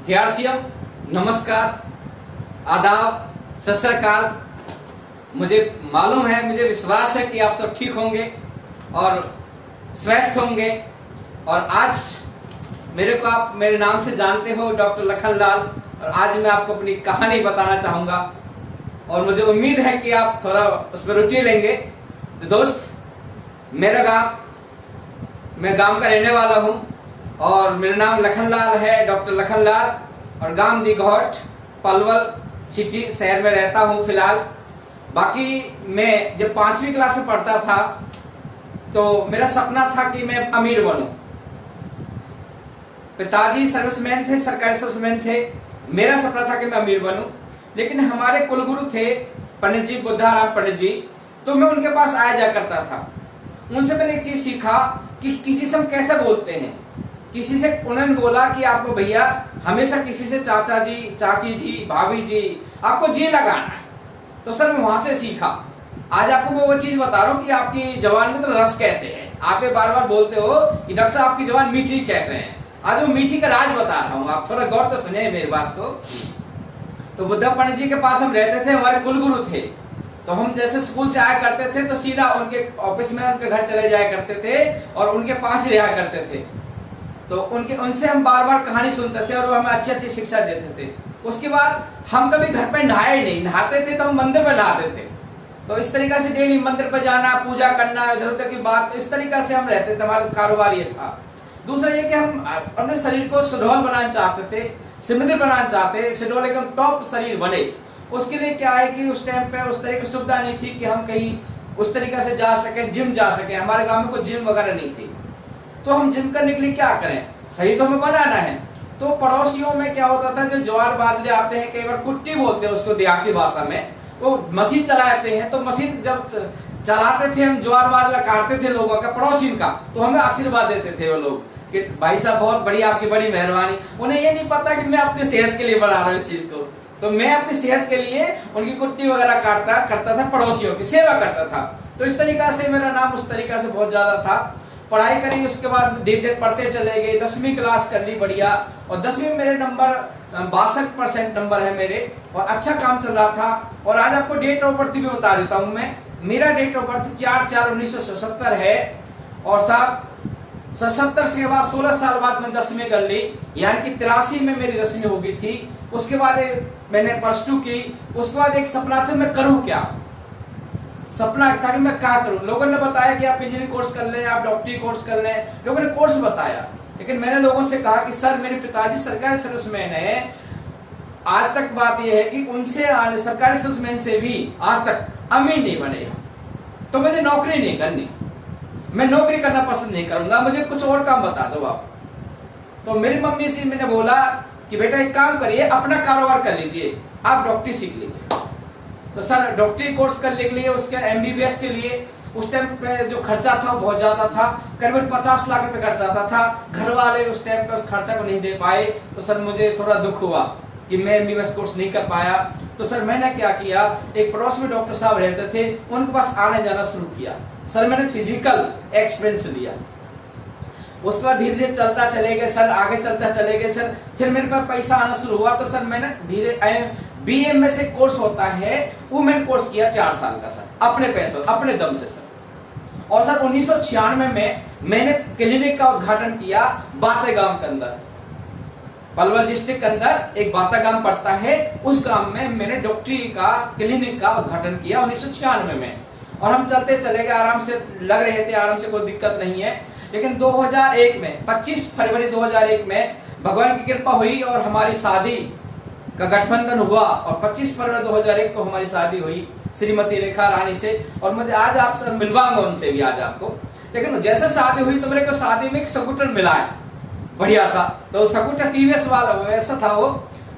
जय श्री राम, नमस्कार, आदाब, सत श्री अकाल। मुझे मालूम है, मुझे विश्वास है कि आप सब ठीक होंगे और स्वस्थ होंगे। और आज मेरे को आप मेरे नाम से जानते हो, डॉक्टर लखनलाल। और आज मैं आपको अपनी कहानी बताना चाहूँगा और मुझे उम्मीद है कि आप थोड़ा उसमें रुचि लेंगे। तो दोस्त, मैं गांव का रहने वाला हूँ और मेरा नाम लखनलाल है, डॉक्टर लखनलाल। और गांव दिघौट, पलवल सिटी शहर में रहता हूँ फिलहाल। बाकी मैं जब 5वीं क्लास में पढ़ता था तो मेरा सपना था कि मैं अमीर बनूं। पिताजी सर्विसमैन थे, सरकारी सर्विसमैन थे। मेरा सपना था कि मैं अमीर बनूं, लेकिन हमारे कुलगुरु थे पंडित जी बुद्धाराम पंडित जी, तो मैं उनके पास आया जा करता था। उनसे मैंने एक चीज सीखा कि किसी से हम कैसे बोलते हैं। किसी से उन्होंने बोला कि आपको भैया हमेशा किसी से चाचा जी, चाची जी, भाभी जी, आपको जी लगाना है। तो सर मैं वहां से सीखा। आज आपको मैं वो चीज बता रहा हूँ कि आपकी जवान में तो रस कैसे है। आप ये बार बार बोलते हो कि डॉक्टर साहब आपकी जवान मीठी कैसे है। आज वो मीठी का राज बता रहा हूँ, आप थोड़ा गौर तो सुनिए मेरी बात को। तो बुद्धा पंडित जी के पास हम रहते थे, हमारे कुलगुरु थे। तो हम जैसे स्कूल से आया करते थे तो सीधा उनके ऑफिस में उनके घर चले जाया करते थे और उनके पास ही रहा करते थे। तो उनसे हम बार बार कहानी सुनते थे और वो हमें अच्छी अच्छी शिक्षा देते थे। उसके बाद हम कभी घर पे नहाए ही नहीं, नहाते थे तो हम मंदिर पे नहाते थे। तो इस तरीके से डेली मंदिर पे जाना, पूजा करना, इधर उधर की बात, इस तरीके से हम रहते थे। हमारा कारोबार ये था। दूसरा ये कि हम अपने शरीर को सुडौल बनाना चाहते थे, समृद्ध बनाना चाहते, सुडौल एकदम टॉप शरीर बने। उसके लिए क्या है कि उस टाइम पे उस तरह की सुविधा नहीं थी कि हम कहीं उस तरीके से जा सके, जिम जा सके। हमारे गांव में कोई जिम वगैरह नहीं थी। तो हम जिम करने के लिए क्या करें, सही तो हमें बनाना है। तो पड़ोसियों में क्या होता था, जो ज्वार बाजरे आते हैं, कई बार कुट्टी बोलते हैं उसको देहाती भाषा में, वो मशीन चलाते हैं। तो मशीन जब चलाते थे, हम ज्वार बाजरा काटते थे लोगों का, पड़ोसियों का, तो हमें आशीर्वाद देते थे वो लोग कि भाई साहब बहुत बढ़िया, आपकी बड़ी मेहरबानी। उन्हें ये नहीं पता कि मैं अपनी सेहत के लिए बना रहा हूँ इस चीज को। तो मैं अपनी सेहत के लिए उनकी कुट्टी वगैरह करता था, पड़ोसियों की सेवा करता था। तो इस तरीका से मेरा नाम उस तरीका से बहुत ज्यादा था। पढ़ाई करी, उसके बाद धीरे धीरे पढ़ते चले गए। 10वीं क्लास कर ली बढ़िया, और 10वीं में मेरे नंबर 62% नंबर है मेरे, और अच्छा काम चल रहा था। और आज आपको डेट ऑफ बर्थ भी बता देता हूँ मैं। मेरा डेट ऑफ बर्थ 4/4/1977 है। और साहब 77 के बाद 16 साल बाद मैं 10वीं कर ली, यानी कि 83 में मेरी 10वीं हो गई थी। उसके बाद मैंने +2 की। उसके बाद एक सपना था, मैं करूँ क्या, सपना था कि मैं क्या करूं। लोगों ने बताया कि आप इंजीनियरिंग कोर्स कर लें, आप डॉक्टरी कोर्स कर लें, लोगों ने कोर्स बताया। लेकिन मैंने लोगों से कहा कि सर मेरे पिताजी सरकारी सर्विसमैन है। आज तक बात यह है कि उनसे सरकारी सर्विसमैन से भी आज तक अमीर नहीं बने, तो मुझे नौकरी नहीं करनी, मैं नौकरी करना पसंद नहीं करूंगा, मुझे कुछ और काम बता दो आप। तो मेरी मम्मी से मैंने बोला कि बेटा एक काम करिए, अपना कारोबार कर लीजिए, आप डॉक्टरी सीख लीजिए। तो सर डॉक्टरी कोर्स करने के लिए, उसके MBBS के लिए उस टाइम पे जो खर्चा था बहुत ज्यादा था, करीबन 50 लाख रुपए खर्चा आता था। घर वाले उस टाइम पे उस खर्चा को नहीं दे पाए। तो सर मुझे थोड़ा दुख हुआ कि मैं MBBS कोर्स नहीं कर पाया। तो सर मैंने क्या किया, एक पड़ोस में डॉक्टर साहब रहते थे, उनके पास आने जाना शुरू किया। सर मैंने फिजिकल एक्सपीरियंस लिया। उसके बाद धीरे धीरे चलता चले गए सर, आगे चलता चले गए सर। फिर मेरे पास पैसा आना शुरू हुआ। तो सर मैंने धीरे BM से कोर्स होता है, वुमेन कोर्स किया 4 साल का सर, अपने पैसों अपने दम से सर। और सर 1996 में मैंने क्लिनिक का उद्घाटन किया बाते गांव के अंदर, पलवल डिस्ट्रिक्ट के अंदर एक बाता गांव पड़ता है, उस गांव में मैंने डॉक्टरी का क्लिनिक का उद्घाटन किया 1996 में। और हम चलते चले गए, आराम से लग रहे थे, आराम से कोई दिक्कत नहीं है। लेकिन 2001 में 25 फरवरी 2001 में भगवान की कृपा हुई और हमारी शादी का गठबंधन हुआ। और 25 फरवरी 2001 को हमारी शादी हुई श्रीमती रेखा रानी से। और मुझे आज आपसे मिलवाऊंगा उनसे भी आज आपको। लेकिन जैसे शादी हुई तो मेरे को शादी में एक स्कूटर मिला है बढ़िया सा। तो स्कूटर TVS वाला वैसा था वो,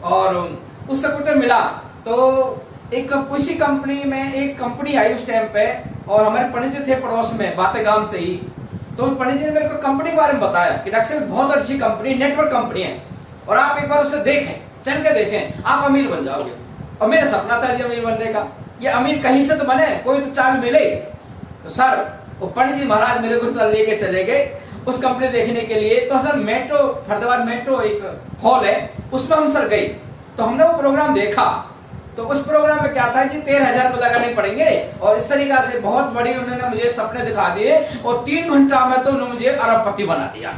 और उस स्कूटर मिला। तो एक उसी कंपनी में एक कंपनी आई उस टाइम पे, और हमारे पंडित जी थे पड़ोस में बाते गांव से ही। तो पंडित जी ने मेरे को कंपनी के बारे में बताया कि डॉक्टर साहब बहुत अच्छी कंपनी, नेटवर्क कंपनी है, और आप एक बार उसे देखें, चल के देखें, आप अमीर बन जाओगे। और मेरा सपना था जी अमीर बनने का। ये अमीर कहीं से तो बने, कोई तो चाल मिले। तो सर वो पंडित जी महाराज मेरे को लेके चले गए उस कंपनी देखने के लिए। तो सर मेट्रो, फरीदाबाद मेट्रो एक हॉल है, उसमें हम सर गए, तो हमने वो प्रोग्राम देखा। तो उस प्रोग्राम में क्या था कि 13,000 रुपए लगाने पड़ेंगे, और इस तरीका से बहुत बड़ी उन्होंने मुझे सपने दिखा दिए, और 3 घंटा में तो उन्होंने मुझे अरबपति बना दिया।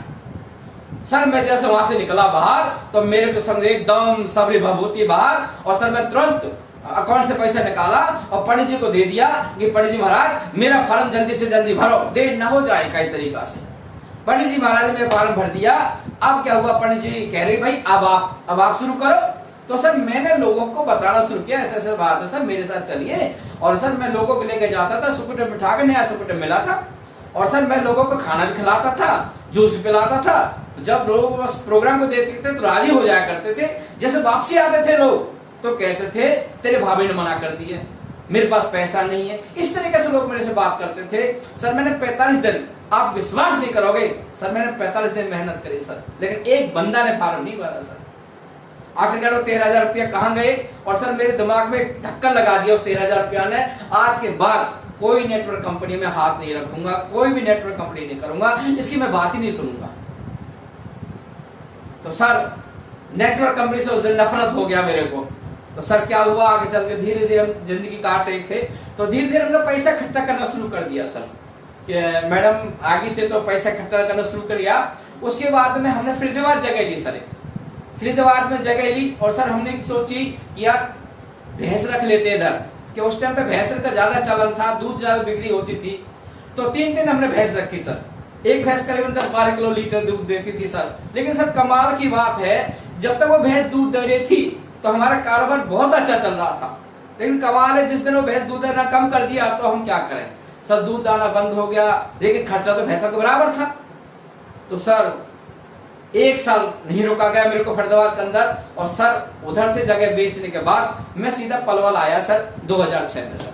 सर मैं जैसे वहां से निकला बाहर, तो मेरे को समझे एकदम सबरी भभूति बाहर, और सर मैं तुरंत अकाउंट से पैसा निकाला और पंडित जी को दे दिया कि पंडित जी महाराज मेरा फॉर्म जल्दी से जल्दी भरो, देर ना हो जाए कई तरीका से। पंडित जी महाराज ने फॉर्म भर दिया। अब क्या हुआ, पंडित जी कह रहे भाई अब आप शुरू करो। तो सर मैंने लोगों को बताना शुरू किया, ऐसे ऐसे बात है सर, मेरे साथ चलिए। और सर मैं लोगों को लेकर जाता था, सुकुटे बिठा के, नया सुकुटे मिला था, और सर मैं लोगों को खाना भी खिलाता था, जूस पिलाता था। जब लोग बस प्रोग्राम को देखते थे तो राजी हो जाया करते थे। जैसे वापसी आते थे लोग तो कहते थे तेरे भाभी ने मना कर दिया, मेरे पास पैसा नहीं है। इस तरीके से लोग मेरे से बात करते थे। सर मैंने 45 दिन, आप विश्वास नहीं करोगे सर, मैंने 45 दिन मेहनत करी सर, लेकिन एक बंदा ने फॉर्म नहीं भरा सर। आखिरकार वो 13,000 रुपया कहाँ गए, और सर मेरे दिमाग में ढक्कन लगा दिया उस 13,000 रुपया ने। आज के बाद कोई नेटवर्क कंपनी में हाथ नहीं रखूंगा, कोई भी नेटवर्क कंपनी नहीं करूंगा, इसकी मैं बात ही नहीं सुनूंगा। तो सर नेटवर्क कंपनी से उस दिन नफरत हो गया मेरे को। तो सर क्या हुआ, आगे चल के धीरे धीरे हम जिंदगी काट रहे थे, तो धीरे धीरे हमने पैसा इकट्ठा करना शुरू कर दिया सर। मैडम आगे थे तो पैसा इकट्ठा करना शुरू कर दिया। उसके बाद में हमने फरीदाबाद जगह ली सर, फरीदाबाद में जगह ली, और सर हमने सोची कि यार भैंस रख लेते इधर, कि उस टाइम पे भैंस का ज्यादा चलन था, दूध ज्यादा बिक्री होती थी। तो 3 दिन हमने भैंस रखी सर, एक भैंस करीबन 10-12 किलो लीटर दूध देती थी सर। लेकिन सर कमाल की बात है, जब तक वो भैंस दूध दे रही थी तो हमारा कारोबार बहुत अच्छा चल रहा था। लेकिन कमाल है, जिस दिन वो भैंस दूध देना कम कर दिया तो हम क्या करें सर, दूध दाना बंद हो गया, लेकिन खर्चा तो भैंसा के बराबर था। तो सर 1 साल नहीं रुका गया मेरे को फरीदाबाद के अंदर, और सर उधर से जगह बेचने के बाद मैं सीधा पलवल आया सर 2006 में। सर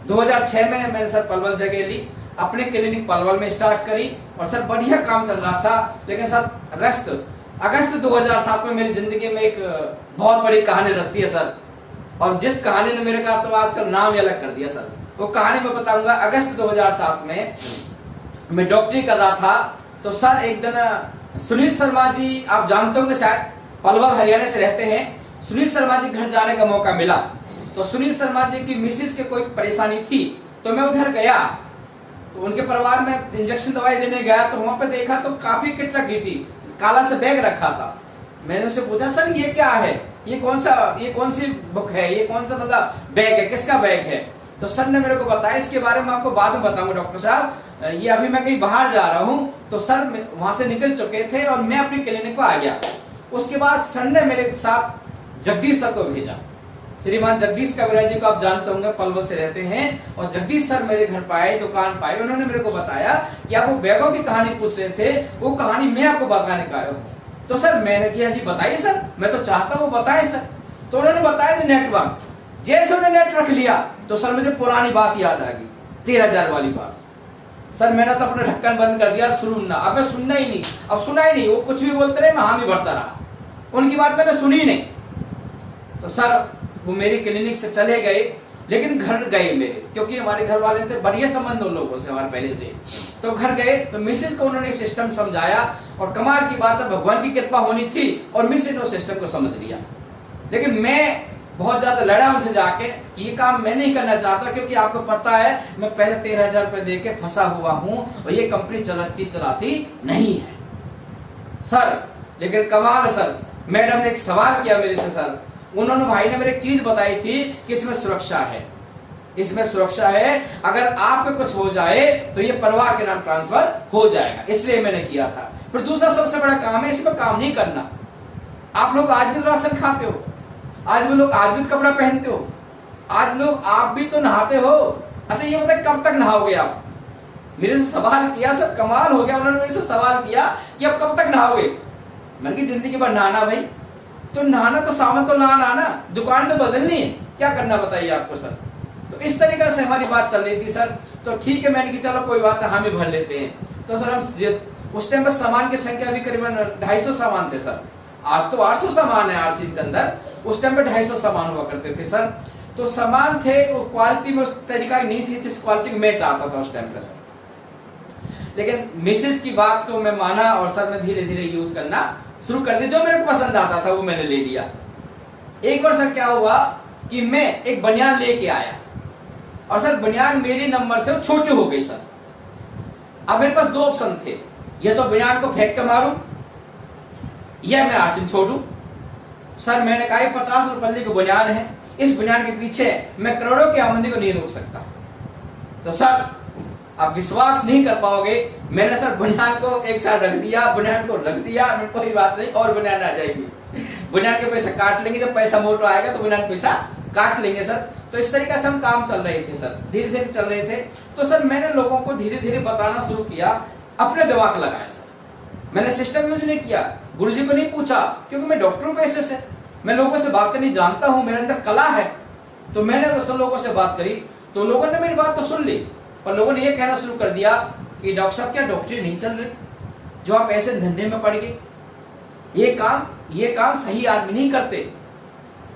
2006 में मैंने सर पलवल जगह ली, अपने क्लिनिक पलवल में स्टार्ट करी, और सर बढ़िया काम चल रहा था। लेकिन सर अगस्त 2007 में मेरी जिंदगी में एक बहुत बड़ी कहानी रचती है सर, और जिस कहानी ने मेरे का तो आजकल नाम ही अलग कर दिया सर, वो कहानी मैं बताऊंगा। अगस्त 2007 में मैं डॉक्टरी कर रहा था, तो सर एक दिन सुनील शर्मा जी, आप जानते होंगे शायद, पलवल हरियाणा से रहते हैं। सुनील शर्मा जी घर जाने का मौका मिला, तो सुनील शर्मा जी की मिसिस के कोई परेशानी थी, तो मैं उधर गया। तो उनके परिवार में इंजेक्शन दवाई देने गया, तो वहां पे देखा तो काफी किट रखी थी, काला से बैग रखा था। मैंने उससे पूछा सर ये क्या है, ये कौन सी बुक है, ये कौन सा मतलब बैग है, किसका बैग है? तो सर ने मेरे को बताया, इसके बारे में आपको बाद में बताऊंगा डॉक्टर साहब, ये अभी मैं कहीं बाहर जा रहा हूँ। तो सर वहां से निकल चुके थे और मैं अपनी क्लिनिक पर आ गया। उसके बाद सर ने मेरे साथ जगदीश सर को भेजा, श्रीमान जगदीश कविराज जी को आप जानते होंगे, पलवल से रहते हैं। और जगदीश सर मेरे घर पाए, दुकान पाए, उन्होंने मेरे को बताया कि आप वो बैगों की कहानी पूछ रहे थे, वो कहानी मैं आपको बताने का आया हूँ। तो सर मैंने किया जी बताइए सर, मैं तो चाहता हूँ बताए सर। तो उन्होंने बताया जी नेटवर्क। जैसे उन्होंने नेटवर्क लिया तो सर मुझे पुरानी बात याद आ गई, 13,000 वाली बात। सर मैंने तो अपने ढक्कन बंद कर दिया, सुनना अब मैं सुनना ही नहीं, अब सुना ही नहीं। वो कुछ भी बोलते रहे, मैं हामी भरता रहा, उनकी बात मैंने सुनी नहीं। तो सर वो मेरी क्लिनिक से चले गए, लेकिन घर गए मेरे, क्योंकि हमारे घर वाले थे, बढ़िया संबंध उन लोगों से हमारे पहले से। तो घर गए तो मिसेज को उन्होंने सिस्टम समझाया, और कमाल की बात है भगवान की कृपा होनी थी और मिसेज ने सिस्टम को समझ लिया। लेकिन मैं बहुत ज्यादा लड़ा उनसे जाके कि ये काम मैं नहीं करना चाहता, क्योंकि आपको पता है मैं पहले 13,000 रुपए दे के फंसा हुआ हूं, और ये कंपनी चलाती नहीं है सर। लेकिन कमाल है सर, मैडम ने एक सवाल किया मेरे से सर, उन्होंने भाई ने मेरे एक चीज बताई थी कि इसमें सुरक्षा है, इसमें सुरक्षा है, अगर आपको कुछ हो जाए तो ये परिवार के नाम ट्रांसफर हो जाएगा, इसलिए मैंने किया था। फिर दूसरा सबसे बड़ा काम है, इसमें काम नहीं करना। आप लोग आज भी राशन खाते हो, आज भी लोग आज भी कपड़ा पहनते हो, आज लोग आप भी तो नहाते हो। अच्छा ये बताए कब तक नहाओगे आप? मेरे से सवाल किया सर, कमाल हो गया, उन्होंने मेरे से सवाल किया कि अब कब तक नहाओगे? मैंने की जिंदगी भर नहाना भाई, तो नहाना तो सामान तो लाना ना, दुकान तो बदलनी है, क्या करना बताइए आपको सर। तो इस तरीके से हमारी बात चल रही थी सर। तो ठीक है, मैंने कि चलो कोई बात है, हम ही भर लेते हैं। तो सर हम उस टाइम पर सामान की संख्या भी करीबन 250 सामान थे सर, आज तो 800 सामान है आरसी के अंदर, उस टाइम पे 250 सामान हुआ करते थे सर। तो सामान थे, उस क्वालिटी में उस तरीका नहीं थी जिस क्वालिटी में मैं चाहता था उस टाइम पे सर। लेकिन मिसेज की बात को मैं माना और सर मैं धीरे धीरे यूज करना शुरू कर दिया। जो मेरे को पसंद आता था वो मैंने ले लिया। एक बार सर क्या हुआ कि मैं एक बनियान लेके आया और सर बनियान मेरे नंबर से छोटी हो गई सर। अब मेरे पास दो ऑप्शन थे, या तो बनियान को फेंक के मारूं या मैं आसिम छोड़ूं। सर मैंने कहा 50 रुपये की बनियान है, इस बनियान के पीछे मैं करोड़ों की आमदनी को नहीं रोक सकता। तो सर आप विश्वास नहीं कर पाओगे, मैंने सर बनियान को एक साथ रख दिया, बनियान को रख दिया, कोई बात नहीं और बनियान आ जाएगी, बनियान के पैसा काट लेंगे, जब पैसा मोटा आएगा तो बनियान पैसा काट लेंगे सर। तो इस तरीके से हम काम चल रहे थे सर, धीरे धीरे चल रहे थे। तो सर मैंने लोगों को धीरे धीरे बताना शुरू किया, अपने दिमाग लगाया सर। मैंने सिस्टम यूज नहीं किया, गुरुजी को नहीं पूछा, क्योंकि मैं डॉक्टर हूं पैसे से, मैं लोगों से बात करनी जानता हूं, मेरे अंदर कला है। तो मैंने बस लोगों से बात करी, तो लोगों ने मेरी बात तो सुन ली, पर लोगों ने ये कहना शुरू कर दिया कि डॉक्टर साहब क्या डॉक्टरी नहीं चल रही, जो आप ऐसे धंधे में पड़ गए, ये काम सही आदमी नहीं करते,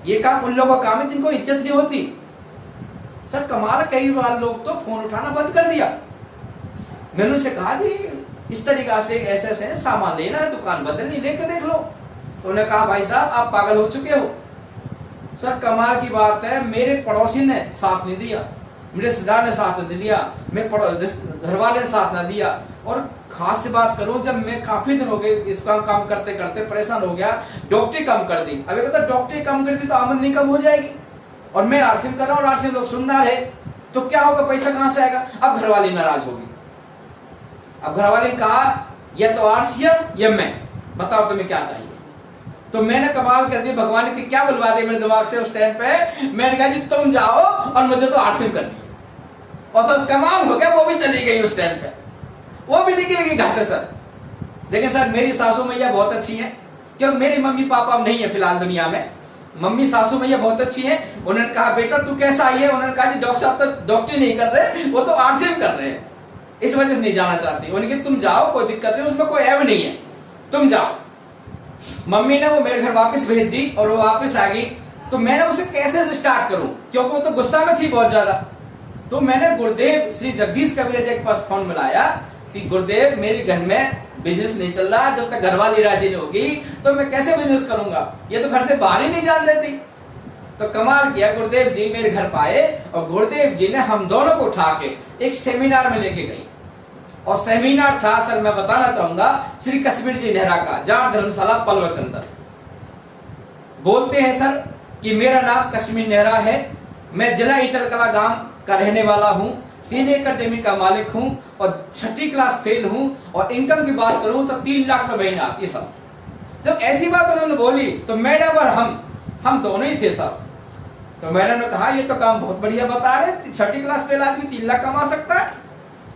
ये काम उन लोगों का काम है जिनको इज्जत नहीं होती। सर कमाल, कई बार लोग तो फोन उठाना बंद कर दिया। मैंने उनसे कहा जी इस तरीका से ऐसे ऐसे सामान लेना है, दुकान बदलनी, लेके देख लो। तो उन्होंने कहा भाई साहब आप पागल हो चुके हो। सर कमाल की बात है, मेरे पड़ोसी ने साथ नहीं दिया, मेरे रिश्तेदार ने साथ नहीं दिया, मेरे घर वाले ने साथ ना दिया। और खास से बात करूं, जब मैं काफी दिन हो गए इस काम करते करते परेशान हो गया, डॉक्टरी कम कर दी। अभी कहता डॉक्टरी कम कर दी तो आमदनी कम हो जाएगी, और मैं आरसीएम कर रहा हूं और आरसीएम लोग सुन ना रहे तो क्या होगा, पैसा कहां से आएगा। अब घरवाली नाराज होगी। अब घरवाली ने कहा या तो आरसीएम या मैं, बताओ तुम्हें क्या चाहिए। तो मैंने कमाल कर दी, भगवान की क्या बुलवा दी मेरे दिमाग से उस टाइम पे। मैंने कहा जी तुम जाओ और मुझे तो आरसीएम करनी है। और तो कमाल हो गया, वो भी चली गई उस टाइम पे, वो भी निकल गई घर से सर। लेकिन सर मेरी सासू मैया बहुत अच्छी है, क्योंकि मेरी मम्मी पापा नहीं है फिलहाल दुनिया में। मम्मी सासू मैया बहुत अच्छी है। उन्होंने कहा बेटा तू कैसा आई है, उन्होंने कहा जी डॉक्टर साहब तो डॉक्टरी नहीं कर रहे, वो तो आरसीएम कर रहे हैं, इस वजह से नहीं जाना चाहती। उन्होंने कहा तुम जाओ, कोई दिक्कत नहीं, उसमें कोई ऐब नहीं है, तुम जाओ। मम्मी ने वो मेरे घर वापस भेज दी और वो वापस आ गई। तो मैंने उसे कैसे स्टार्ट करूं, क्योंकि वो तो गुस्सा में थी बहुत ज्यादा। तो मैंने गुरुदेव श्री जगदीश कबीर जी के पास फोन मिलाया कि गुरुदेव मेरे घर में बिजनेस नहीं चल रहा, जब तक घरवाली राजी नहीं होगी तो मैं कैसे बिजनेस करूंगा, ये तो घर से बाहर ही नहीं जान देती। तो कमाल किया, गुरुदेव जी मेरे घर पाए और गुरुदेव जी ने हम दोनों को उठा के एक सेमिनार में लेके गई। और सेमिनार था सर, मैं बताना चाहूंगा, श्री कश्मीर जी नेहरा का, जाट धर्मशाला पलवल के अंदर। बोलते हैं सर कि मेरा नाम कश्मीर नेहरा है, मैं जिला ईटलकला गांव का रहने वाला हूं, 3 एकड़ जमीन का मालिक हूं और 6ठी क्लास फेल हूं, और इनकम की बात करूं तो 3 लाख रुपए महीना आती है सब। जब ऐसी बात उन्होंने बोली तो मैडम और हम दोनों ही थे सब। तो मैडम ने कहा ये तो काम बहुत बढ़िया बता रहे, 6ठी क्लास फेल आदमी 3 लाख कमा सकता है।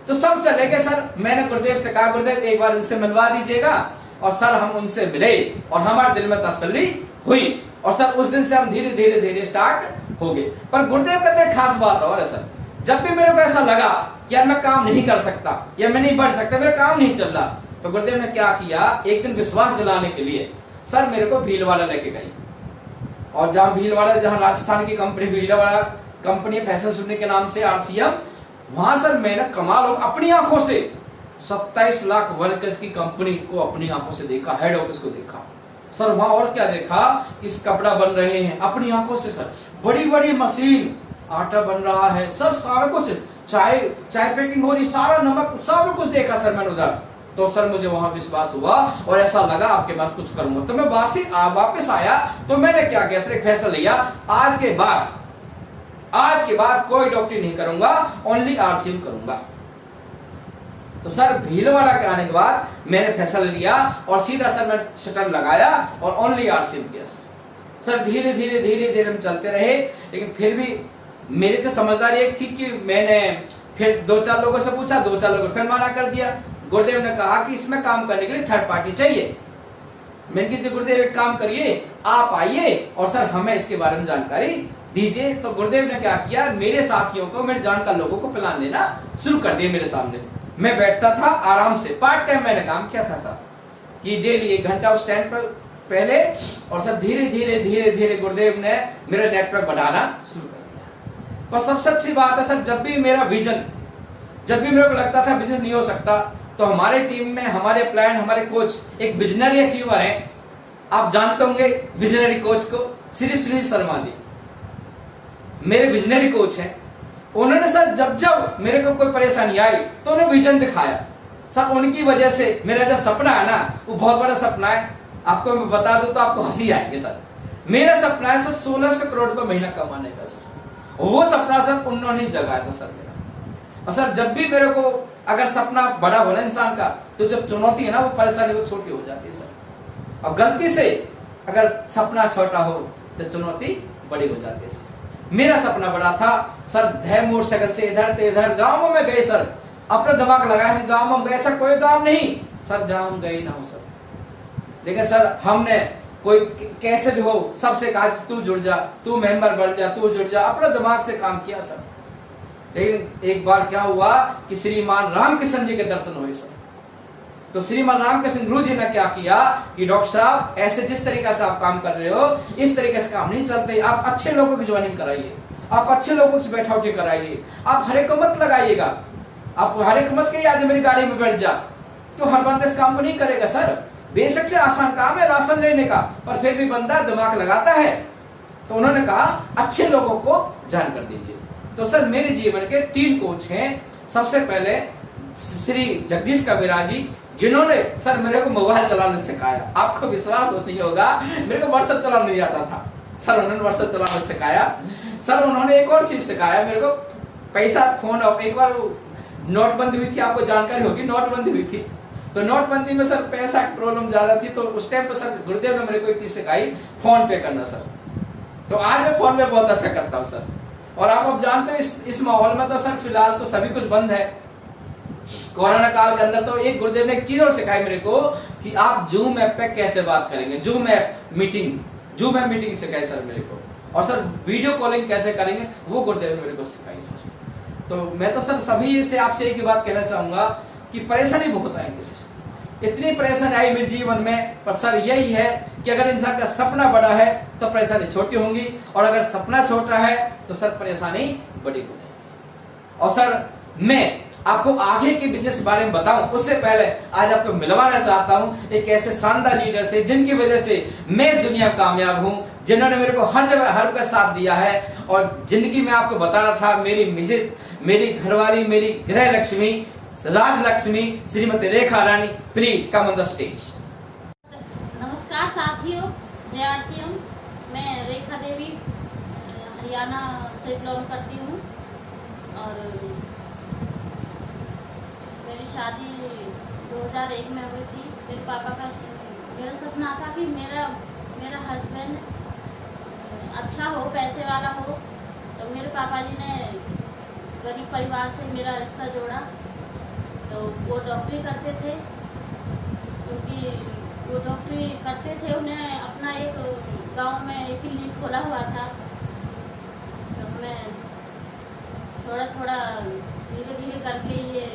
तो सब चले गए सर। मैंने गुरुदेव से कहा गुरुदेव एक बार इनसे मिलवा दीजिएगा, और सर हम उनसे मिले और हमारे दिल में तसल्ली हुई, और सर उस दिन से हम धीरे धीरे धीरे स्टार्ट हो गए। पर गुरुदेव कहते हैं खास बात और है सर, जब भी मेरे को ऐसा लगा कि यार मैं काम नहीं कर सकता या मैं नहीं बढ़ सकता, मेरा काम नहीं चल रहा, तो गुरुदेव ने क्या किया, एक दिन विश्वास दिलाने के लिए सर मेरे को भीलवाड़ा लेके गई। और जहां भीलवाड़ा, जहां राजस्थान की कंपनी भीलवाड़ा कंपनी फैशन सुनने के नाम से आरसीएम, वहां सर मैंने कमाल हो अपनी आंखों से 27 लाख वर्कर्स की कंपनी को अपनी आंखों से देखा, हेड ऑफिस को देखा सर। वहां और क्या देखा, इस कपड़ा बन रहे हैं अपनी आंखों से सर, बड़ी बड़ी मशीन, आटा बन रहा है सर, सारा कुछ, चाय पैकिंग हो रही, सारा नमक, सारा कुछ देखा सर मैंने उधर। तो सर मुझे वहां विश्वास हुआ और ऐसा लगा आपके बाद कुछ करूंगा। तो मैं वापस आया, तो मैंने क्या किया सर, एक फैसला लिया, आज के बाद कोई डॉक्टरी नहीं करूंगा, ओनली आरसीएम करूंगा। तो सर भीलवाड़ा के आने के बाद मैंने फैसला लिया और सीधा सर मैं शटर लगाया और ओनली आरसीएम किया सर। धीरे धीरे हम चलते रहे, लेकिन फिर भी मेरी तो समझदारी एक थी कि मैंने फिर 2-4 लोगों से पूछा, 2-4 लोगों फिर मना कर दिया। गुरुदेव ने कहा कि इसमें काम करने के लिए थर्ड पार्टी चाहिए। मैंने कहा गुरुदेव एक काम करिए, आप आइए और सर हमें इसके बारे में जानकारी दीजिए। तो गुरुदेव ने क्या किया, मेरे साथियों को, मेरे जानकार लोगों को प्लान देना शुरू कर दिया मेरे सामने। मैं बैठता था आराम से, पार्ट टाइम मैंने काम किया था सर, कि डेली 1 घंटा उस टाइम पर पहले, और सर धीरे धीरे गुरुदेव ने मेरा नेटवर्क बढ़ाना शुरू कर दिया। पर सबसे अच्छी बात है सर, जब भी मेरा विजन, जब भी मेरे को लगता था बिजनेस नहीं हो सकता, तो तो हमारे टीम में हमारे प्लान, हमारे कोच एक विजनरी अचीवर हैं। आप जानते होंगे विजनरी कोच को, श्री सुनील शर्मा जी मेरे विजनरी कोच हैं। उन्होंने सर जब जब मेरे को कोई परेशानी आई तो उन्होंने विजन दिखाया। सर उनकी वजह से मेरा जो सपना है ना, वो बहुत बड़ा सपना है। आपको मैं बता दूं तो आपको हंसी आएगी सर। मेरा सपना है सर 1600 करोड़ रुपए महीना कमाने का सर। वो सपना सर उन्होंने जगाया था सर मेरा। और सर जब भी मेरे को अगर सपना बड़ा हो ना इंसान का, तो जब चुनौती है ना, वो परेशानी वो छोटी हो जाती है सर। और गलती से अगर सपना छोटा हो तो चुनौती बड़ी हो जाती है सर। मेरा सपना बड़ा था सर, धै मोटरसाइकिल से इधर से इधर गांवों में गए सर, अपना दिमाग लगाया, हम गांव में गए। ऐसा कोई गांव नहीं सर जहां हम गए ना हो सर। लेकिन सर हमने कोई कैसे भी हो सबसे कहा तू जुड़ जा, तू मेंबर बन जा, तू जुड़ जा, अपने दिमाग से काम किया सर। लेकिन एक बार क्या हुआ कि श्रीमान रामकृष्ण जी के दर्शन हुए सर। तो श्रीमान रामकृष्ण गुरु जी ने क्या किया कि डॉक्टर साहब ऐसे जिस तरीके से आप काम कर रहे हो, इस तरीके से काम नहीं चलते। आप अच्छे लोगों की ज्वाइनिंग कराइए, आप अच्छे लोगों की बैठा उठी कराइए, आप हर एक मत लगाइएगा। आप हर एक मत के आज मेरी गाड़ी में बैठ जा, तो हर बंदा इस काम को नहीं करेगा सर। बेशक से आसान काम है राशन लेने का, पर फिर भी बंदा दिमाग लगाता है। तो उन्होंने कहा अच्छे लोगों को ज्वाइन कर दीजिए। तो सर मेरे जीवन के 3 कोच हैं। सबसे पहले श्री जगदीश कबीरा जी, जिन्होंने सर मेरे को मोबाइल चलाना सिखाया। आपको विश्वास नहीं होगा, मेरे को व्हाट्सएप चलाना नहीं आता था सर, उन्होंने व्हाट्सएप चलाना सिखाया। सर उन्होंने एक और चीज सिखाया मेरे को, पैसा फोन। और एक बार नोटबंदी हुई थी, आपको जानकारी होगी, नोटबंदी हुई थी। तो नोटबंदी में सर पैसा की प्रॉब्लम ज्यादा थी, तो उस टाइम पे सर गुरुदेव ने मेरे को एक चीज सिखाई, फोन पे करना सर। तो आज मैं फोन पे बहुत अच्छा करता हूँ सर। और आप अब जानते हो इस माहौल में तो सर फिलहाल तो सभी कुछ बंद है, कोरोना काल के अंदर। तो एक गुरुदेव ने एक चीज और सिखाई मेरे को कि आप जूम ऐप पे कैसे बात करेंगे, जूम ऐप मीटिंग सिखाई सर मेरे को। और सर वीडियो कॉलिंग कैसे करेंगे वो गुरुदेव ने मेरे को सिखाई सर। तो मैं तो सर सभी से आपसे एक ही बात कहना चाहूंगा कि परेशानी बहुत आएंगी सर। इतनी परेशानी आई मेरे जीवन में, पर सर यही है कि अगर इंसान का सपना बड़ा है तो परेशानी छोटी होंगी, और अगर सपना छोटा है तो सर परेशानी बड़ी हो जाएगी। और सर मैं आपको आगे के बिजनेस के बारे में बताऊं उससे पहले आज आपको मिलवाना चाहता हूं एक ऐसे शानदार लीडर से, जिनकी वजह से मैं इस दुनिया में कामयाब हूं, जिन्होंने मेरे को हर जगह हर का साथ दिया है। और जिंदगी में आपको बता रहा था, मेरी मिसेज, मेरी घरवाली, मेरी गृह लक्ष्मी, Rajalakshmi, Shrimati Rekha Rani, please come on the stage. नमस्कार साथियों, जय आरसीएम। मैं रेखा देवी हरियाणा से बिलोंग करती हूँ। और मेरी शादी 2001 में हुई थी। मेरे पापा का मेरा सपना था कि मेरा हस्बैंड अच्छा हो, पैसे वाला हो। तो मेरे पापा जी ने गरीब परिवार से मेरा रिश्ता जोड़ा। तो वो डॉक्टरी करते थे, वो डॉक्टरी करते थे। उन्हें अपना एक गांव में एक क्लिनिक खोला हुआ था। तो मैं थोड़ा धीरे धीरे करके ये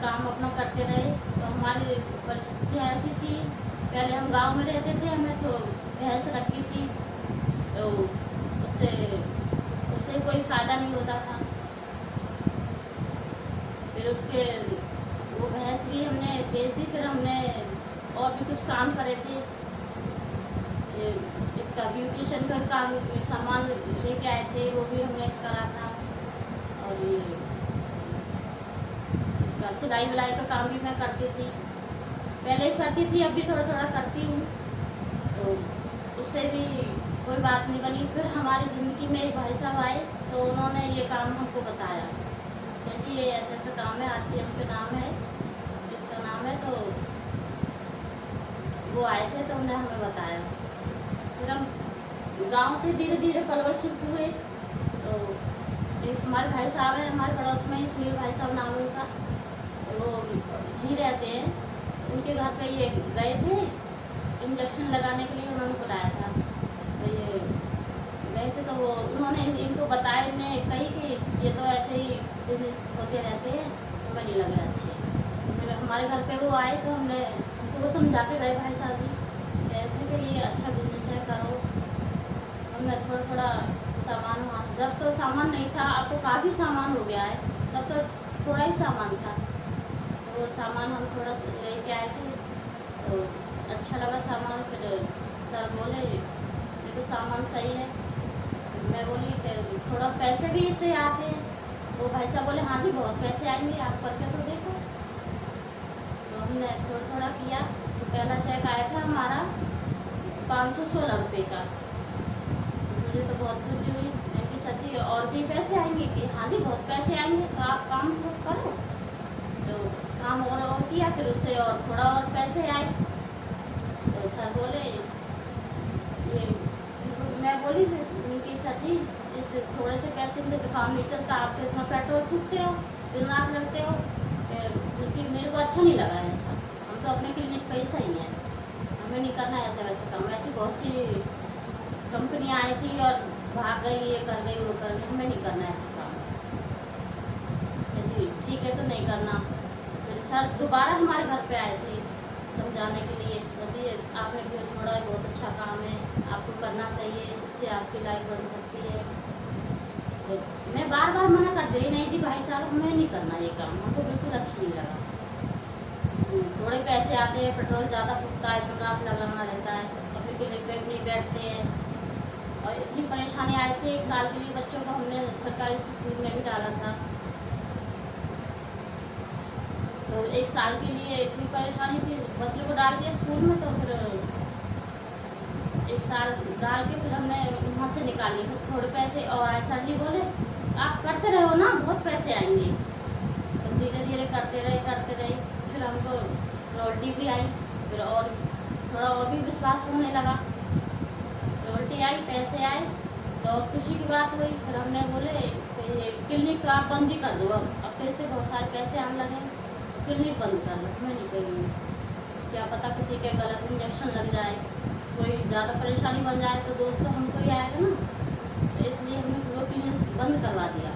काम अपना करते रहे। तो हमारी परिस्थितियाँ ऐसी थी, पहले हम गांव में रहते थे, हमें तो भैंस रखी थी, तो उससे कोई फ़ायदा नहीं होता था। फिर उसके वो भैंस भी हमने बेच दी। फिर हमने और भी कुछ काम करे थे, इसका ब्यूटिशियन का काम सामान लेके आए थे, वो भी हमने करा था। और ये इसका सिलाई विलाई का काम भी मैं करती थी, पहले करती थी, अब भी थोड़ा थोड़ा करती हूँ। तो उससे भी कोई बात नहीं बनी। फिर हमारी ज़िंदगी में एक भाई साहब आए, तो उन्होंने ये काम हमको बताया कि ये ऐसा ऐसा काम है, आरसीएम के नाम है, इसका नाम है। तो वो आए थे, तो उन्होंने हमें बताया। फिर हम गांव से धीरे धीरे पलवल शिफ्ट हुए। तो एक हमारे भाई साहब हैं हमारे पड़ोस में, इसलिए भाई साहब नाम उनका, वो ही रहते हैं। उनके घर पे ये गए थे इंजेक्शन लगाने के लिए, उन्होंने बुलाया था। तो ये गए थे, तो वो उन्होंने इनको बताया, इन्हें कही कि ये तो ऐसे ही बिजनेस होते रहते हैं, हमें नहीं लग रहा अच्छे। फिर हमारे घर पे वो आए, तो हमने उनको वो समझा के गए भाई साहब जी, कहते थे कि ये अच्छा बिजनेस है, करो। हमने थोड़ा थोड़ा सामान हुआ, जब तो सामान नहीं था, अब तो काफ़ी सामान हो गया है, तब तो थोड़ा ही सामान था। वो सामान हम थोड़ा लेके आए थे, तो अच्छा लगा सामान। फिर सर बोले देखो सामान सही है। मैं बोली कि थोड़ा पैसे भी इससे आते हैं। वो भाई साहब बोले हाँ जी बहुत पैसे आएंगे, आप करके तो देखो। तो हमने थोड़ा थोड़ा किया। तो पहला चेक आया था हमारा 516 रुपये का। मुझे तो बहुत खुशी हुई। मैं कि सर जी और भी पैसे आएंगे? कि हाँ जी बहुत पैसे आएंगे, तो आप काम सब करो। तो काम और किया, फिर उससे और थोड़ा और पैसे आए। तो सर बोले ये, मैं बोली कि सर जी इस थोड़े से पैसे में तो काम नहीं चलता, आप तो इतना पेट्रोल फूकते हो, दिन रात लगते हो। क्योंकि मेरे को अच्छा नहीं लगा ऐसा। हम तो अपने क्लिनिक पे ऐसा ही है, हमें नहीं करना ऐसा वैसा काम। ऐसी बहुत सी कंपनियाँ आई थी और भाग गई, ये कर गई वो कर गई, हमें नहीं करना ऐसा काम। जी ठीक है तो नहीं करना। फिर सर दोबारा हमारे घर पे आए थे समझाने के लिए, यदि आपने क्यों छोड़ा है, बहुत अच्छा काम है, आपको करना चाहिए, इससे आपकी लाइफ बन सकती है। तो मैं बार बार मना करती रही, नहीं जी भाई साहब हमें नहीं करना ये काम, हमको बिल्कुल अच्छा नहीं लगा। थोड़े पैसे आते हैं, पेट्रोल ज़्यादा फूकता है, दिन रात लगाना रहता है, अपने क्लिनिक पे भी नहीं बैठते हैं। और इतनी परेशानी आई थी, 1 साल के लिए बच्चों को हमने सरकारी स्कूल में भी डाला था। तो 1 साल के लिए इतनी परेशानी थी, बच्चों को डाल दिया स्कूल में। तो फिर 1 साल डाल के फिर हमने वहाँ से निकाली थोड़े पैसे और आए। सर जी बोले आप करते रहो ना, बहुत पैसे आएंगे। तो धीरे धीरे करते रहे। फिर हमको रॉयल्टी भी आई, फिर और थोड़ा और भी विश्वास होने लगा। रॉयल्टी आई, पैसे आए, तो और खुशी की बात हुई। फिर हमने बोले क्लिनिक तो आप बंद ही कर दो, अब तो इससे बहुत सारे पैसे आने लगे, क्लिनिक बंद कर लो, मैं नहीं करूँगी। क्या पता किसी के गलत इंजेक्शन लग जाए, कोई ज़्यादा परेशानी बन जाए तो दोस्त तो हमको ही आएगा ना। तो इसलिए हमने वो क्लिनिक बंद करवा दिया।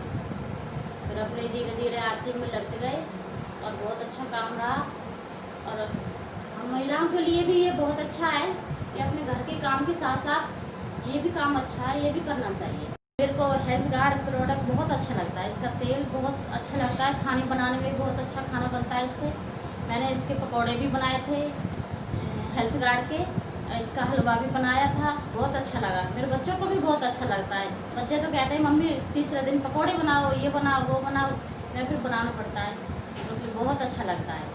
फिर अपने धीरे धीरे आरसी में लगते गए और बहुत अच्छा काम रहा। और हम महिलाओं के लिए भी ये बहुत अच्छा है कि अपने घर के काम के साथ साथ ये भी काम अच्छा है, ये भी करना चाहिए। मेरे को हेल्थ गार्ड प्रोडक्ट बहुत अच्छा लगता है, इसका तेल बहुत अच्छा लगता है, खाने बनाने में बहुत अच्छा खाना बनता है इससे। मैंने इसके पकौड़े भी बनाए थे हेल्थ गार्ड के, इसका हलवा भी बनाया था, बहुत अच्छा लगा। मेरे बच्चों को भी बहुत अच्छा लगता है। बच्चे तो कहते हैं मम्मी तीसरे दिन पकौड़े बनाओ, ये बनाओ वो बनाओ, मैं फिर बनाना पड़ता है, क्योंकि बहुत अच्छा लगता है।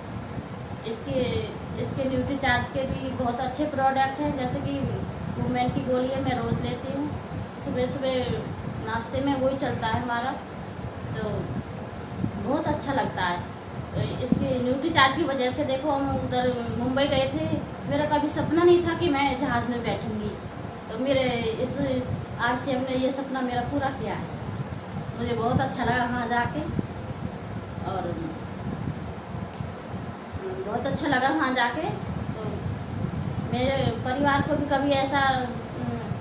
इसके न्यूट्री चार्ज के भी बहुत अच्छे प्रोडक्ट हैं, जैसे कि वुमेन की गोली है, मैं रोज़ लेती हूँ। सुबह सुबह नाश्ते में वही चलता है हमारा, तो बहुत अच्छा लगता है। तो इसके न्यूट्री चार्ज की वजह से देखो हम उधर मुंबई गए थे, मेरा कभी सपना नहीं था कि मैं जहाज़ में बैठूंगी। तो मेरे इस आरसीएम ने ये सपना मेरा पूरा किया है। मुझे बहुत अच्छा लगा वहाँ जाके, और बहुत अच्छा लगा वहाँ जाके। तो मेरे परिवार को भी कभी ऐसा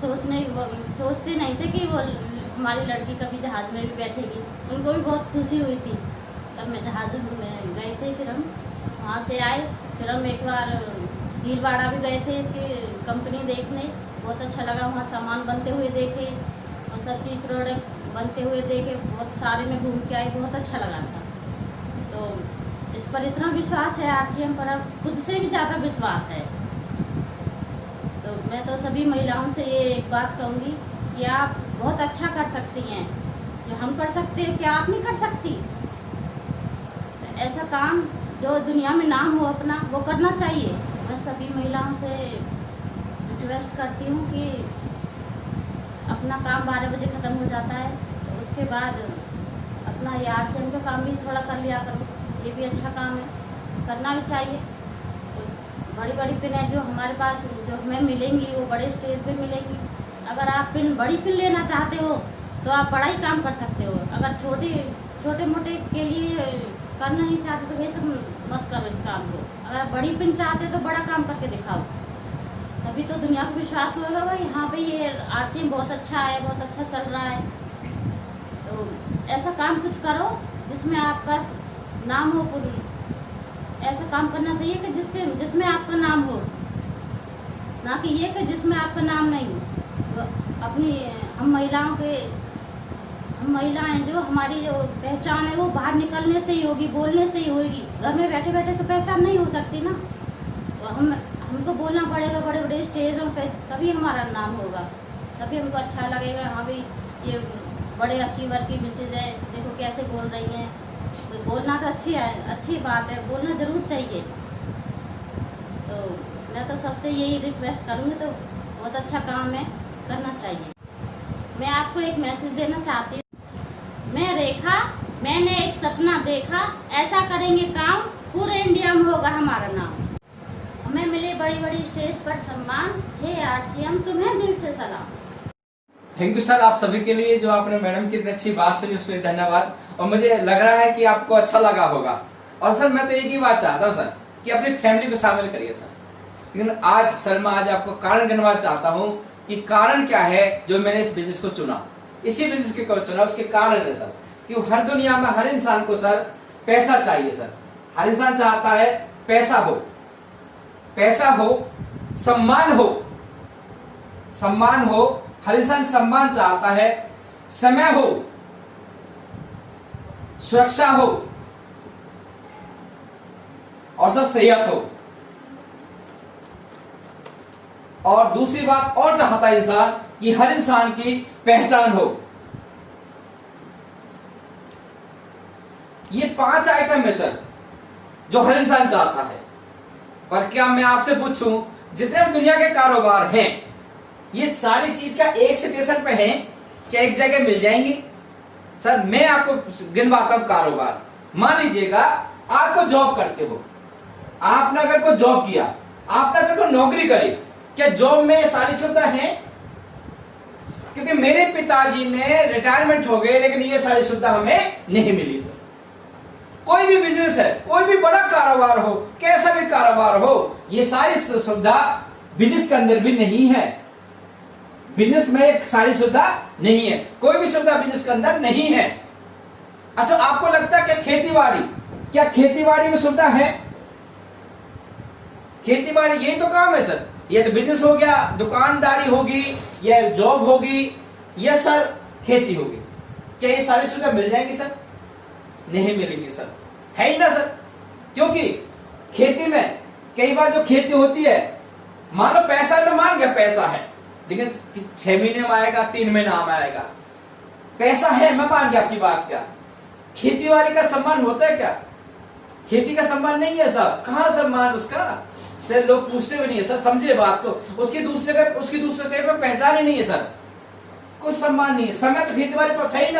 सोचते नहीं थे कि वो हमारी लड़की कभी जहाज़ में भी बैठेगी। उनको भी बहुत खुशी हुई थी तब मैं जहाज़ में गए थे। फिर हम वहाँ से आए, फिर हम एक बार भीलवाड़ा भी गए थे इसकी कंपनी देखने, बहुत अच्छा लगा। वहाँ सामान बनते हुए देखे और सब चीज़ प्रोडक्ट बनते हुए देखे, बहुत सारे में घूम के आए, बहुत अच्छा लगा था। तो इस पर इतना विश्वास है आरसीएम पर, अब खुद से भी ज़्यादा विश्वास है। तो मैं तो सभी महिलाओं से ये एक बात कहूँगी कि आप बहुत अच्छा कर सकती हैं, जो हम कर सकते हैं क्या आप नहीं कर सकती? तो ऐसा काम जो दुनिया में नाम हो अपना, वो करना चाहिए। मैं सभी महिलाओं से रिक्वेस्ट करती हूँ कि अपना काम 12 बजे ख़त्म हो जाता है, तो उसके बाद अपना ये आरसीएम का काम भी थोड़ा कर लिया करो, ये भी अच्छा काम है, करना भी चाहिए। तो बड़ी बड़ी पिनें जो हमारे पास जो हमें मिलेंगी वो बड़े स्टेज पे मिलेंगी। अगर आप बड़ी पिन लेना चाहते हो तो आप बड़ा ही काम कर सकते हो। अगर छोटे मोटे के लिए करना नहीं चाहते तो वैसे मत करो इस काम को। अगर आप बड़ी पिन चाहते तो बड़ा काम करके दिखाओ, तभी तो दुनिया को विश्वास होगा भाई हाँ भाई ये आरसीएम बहुत अच्छा है, बहुत अच्छा चल रहा है। तो ऐसा काम कुछ करो जिसमें आपका नाम हो। ऐसा काम करना चाहिए कि जिसमें आपका नाम हो, ना कि ये कि जिसमें आपका नाम नहीं हो। तो हम हम महिलाएं जो हमारी जो पहचान है वो बाहर निकलने से ही होगी, बोलने से ही होगी। घर में बैठे बैठे तो पहचान नहीं हो सकती ना। तो हमको बोलना पड़ेगा बड़े बड़े स्टेजों पे, तभी हमारा नाम होगा, तभी हमको अच्छा लगेगा। हाँ भाई ये बड़े अचीवर की मिसेज है, देखो कैसे बोल रही हैं। तो बोलना तो अच्छी बात है, बोलना ज़रूर चाहिए। तो मैं तो सबसे यही रिक्वेस्ट करूँगी, तो बहुत अच्छा काम है, करना चाहिए। मैं आपको एक मैसेज देना चाहती हूँ। मैं रेखा, मैंने एक सपना देखा, ऐसा करेंगे काम, पूरे इंडिया में होगा हमारा नाम। हमें मिले बड़ी बड़ी स्टेज पर सम्मान, हे आरसीएम तुम्हें दिल से सलाम। थैंक यू सर, आप सभी के लिए जो आपने मैडम की इतनी अच्छी बात सुनी उसके लिए धन्यवाद। और मुझे लग रहा है कि आपको अच्छा लगा होगा। और सर मैं तो एक ही बात चाहता हूँ सर कि अपनी फैमिली को शामिल करिए सर। लेकिन आज सर मैं आज आपको कारण गिनवा चाहता हूँ कि कारण क्या है जो मैंने इस बिजनेस को चुना, इसी बिजनेस के को चुना। उसके कारण है सर कि हर दुनिया में हर इंसान को सर पैसा चाहिए सर। हर इंसान चाहता है पैसा हो, पैसा हो, सम्मान हो। हर इंसान सम्मान चाहता है, समय हो, सुरक्षा हो और सब सेहत हो। और दूसरी बात और चाहता है इंसान कि हर इंसान की पहचान हो। ये 5 आइटम है सर जो हर इंसान चाहता है। पर क्या मैं आपसे पूछूं, जितने भी दुनिया के कारोबार हैं, ये सारी चीज का एक स्टेशन पे है क्या एक जगह मिल जाएंगी? सर मैं आपको गिनवाता हूं कारोबार। मान लीजिएगा आपको जॉब करते हो, आपने अगर कोई जॉब किया, आपने अगर कोई नौकरी करी, क्या जॉब में सारी सुविधा है? क्योंकि मेरे पिताजी ने रिटायरमेंट हो गए लेकिन ये सारी सुविधा हमें नहीं मिली सर। कोई भी बिजनेस है, कोई भी बड़ा कारोबार हो, कैसा भी कारोबार हो, ये सारी सुविधा बिजनेस के अंदर भी नहीं है। बिजनेस में सारी सुविधा नहीं है, कोई भी सुविधा बिजनेस के अंदर नहीं है। अच्छा आपको लगता है क्या खेतीबाड़ी में सुविधा है? खेतीबाड़ी यही तो काम है सर। ये तो बिजनेस हो गया, दुकानदारी होगी, या जॉब होगी, या सर खेती होगी। क्या ये सारी सुविधा मिल जाएंगी सर? नहीं मिलेंगी सर, है ही ना सर। क्योंकि खेती में कई बार जो खेती होती है, मान लो पैसा में मान गया पैसा है, लेकिन 6 महीने में आएगा, 3 महीना में आएगा। पैसा है, मैं मान गया आपकी बात। क्या खेती बाड़ी का सम्मान होता है? क्या खेती का सम्मान नहीं है सर? कहां सम्मान उसका? सर लोग पूछते भी नहीं है सर, समझे बात को। उसकी दूसरे स्टेट में पहचान ही नहीं है सर, कोई सम्मान नहीं है। समय तो खेती बाड़ी पर सही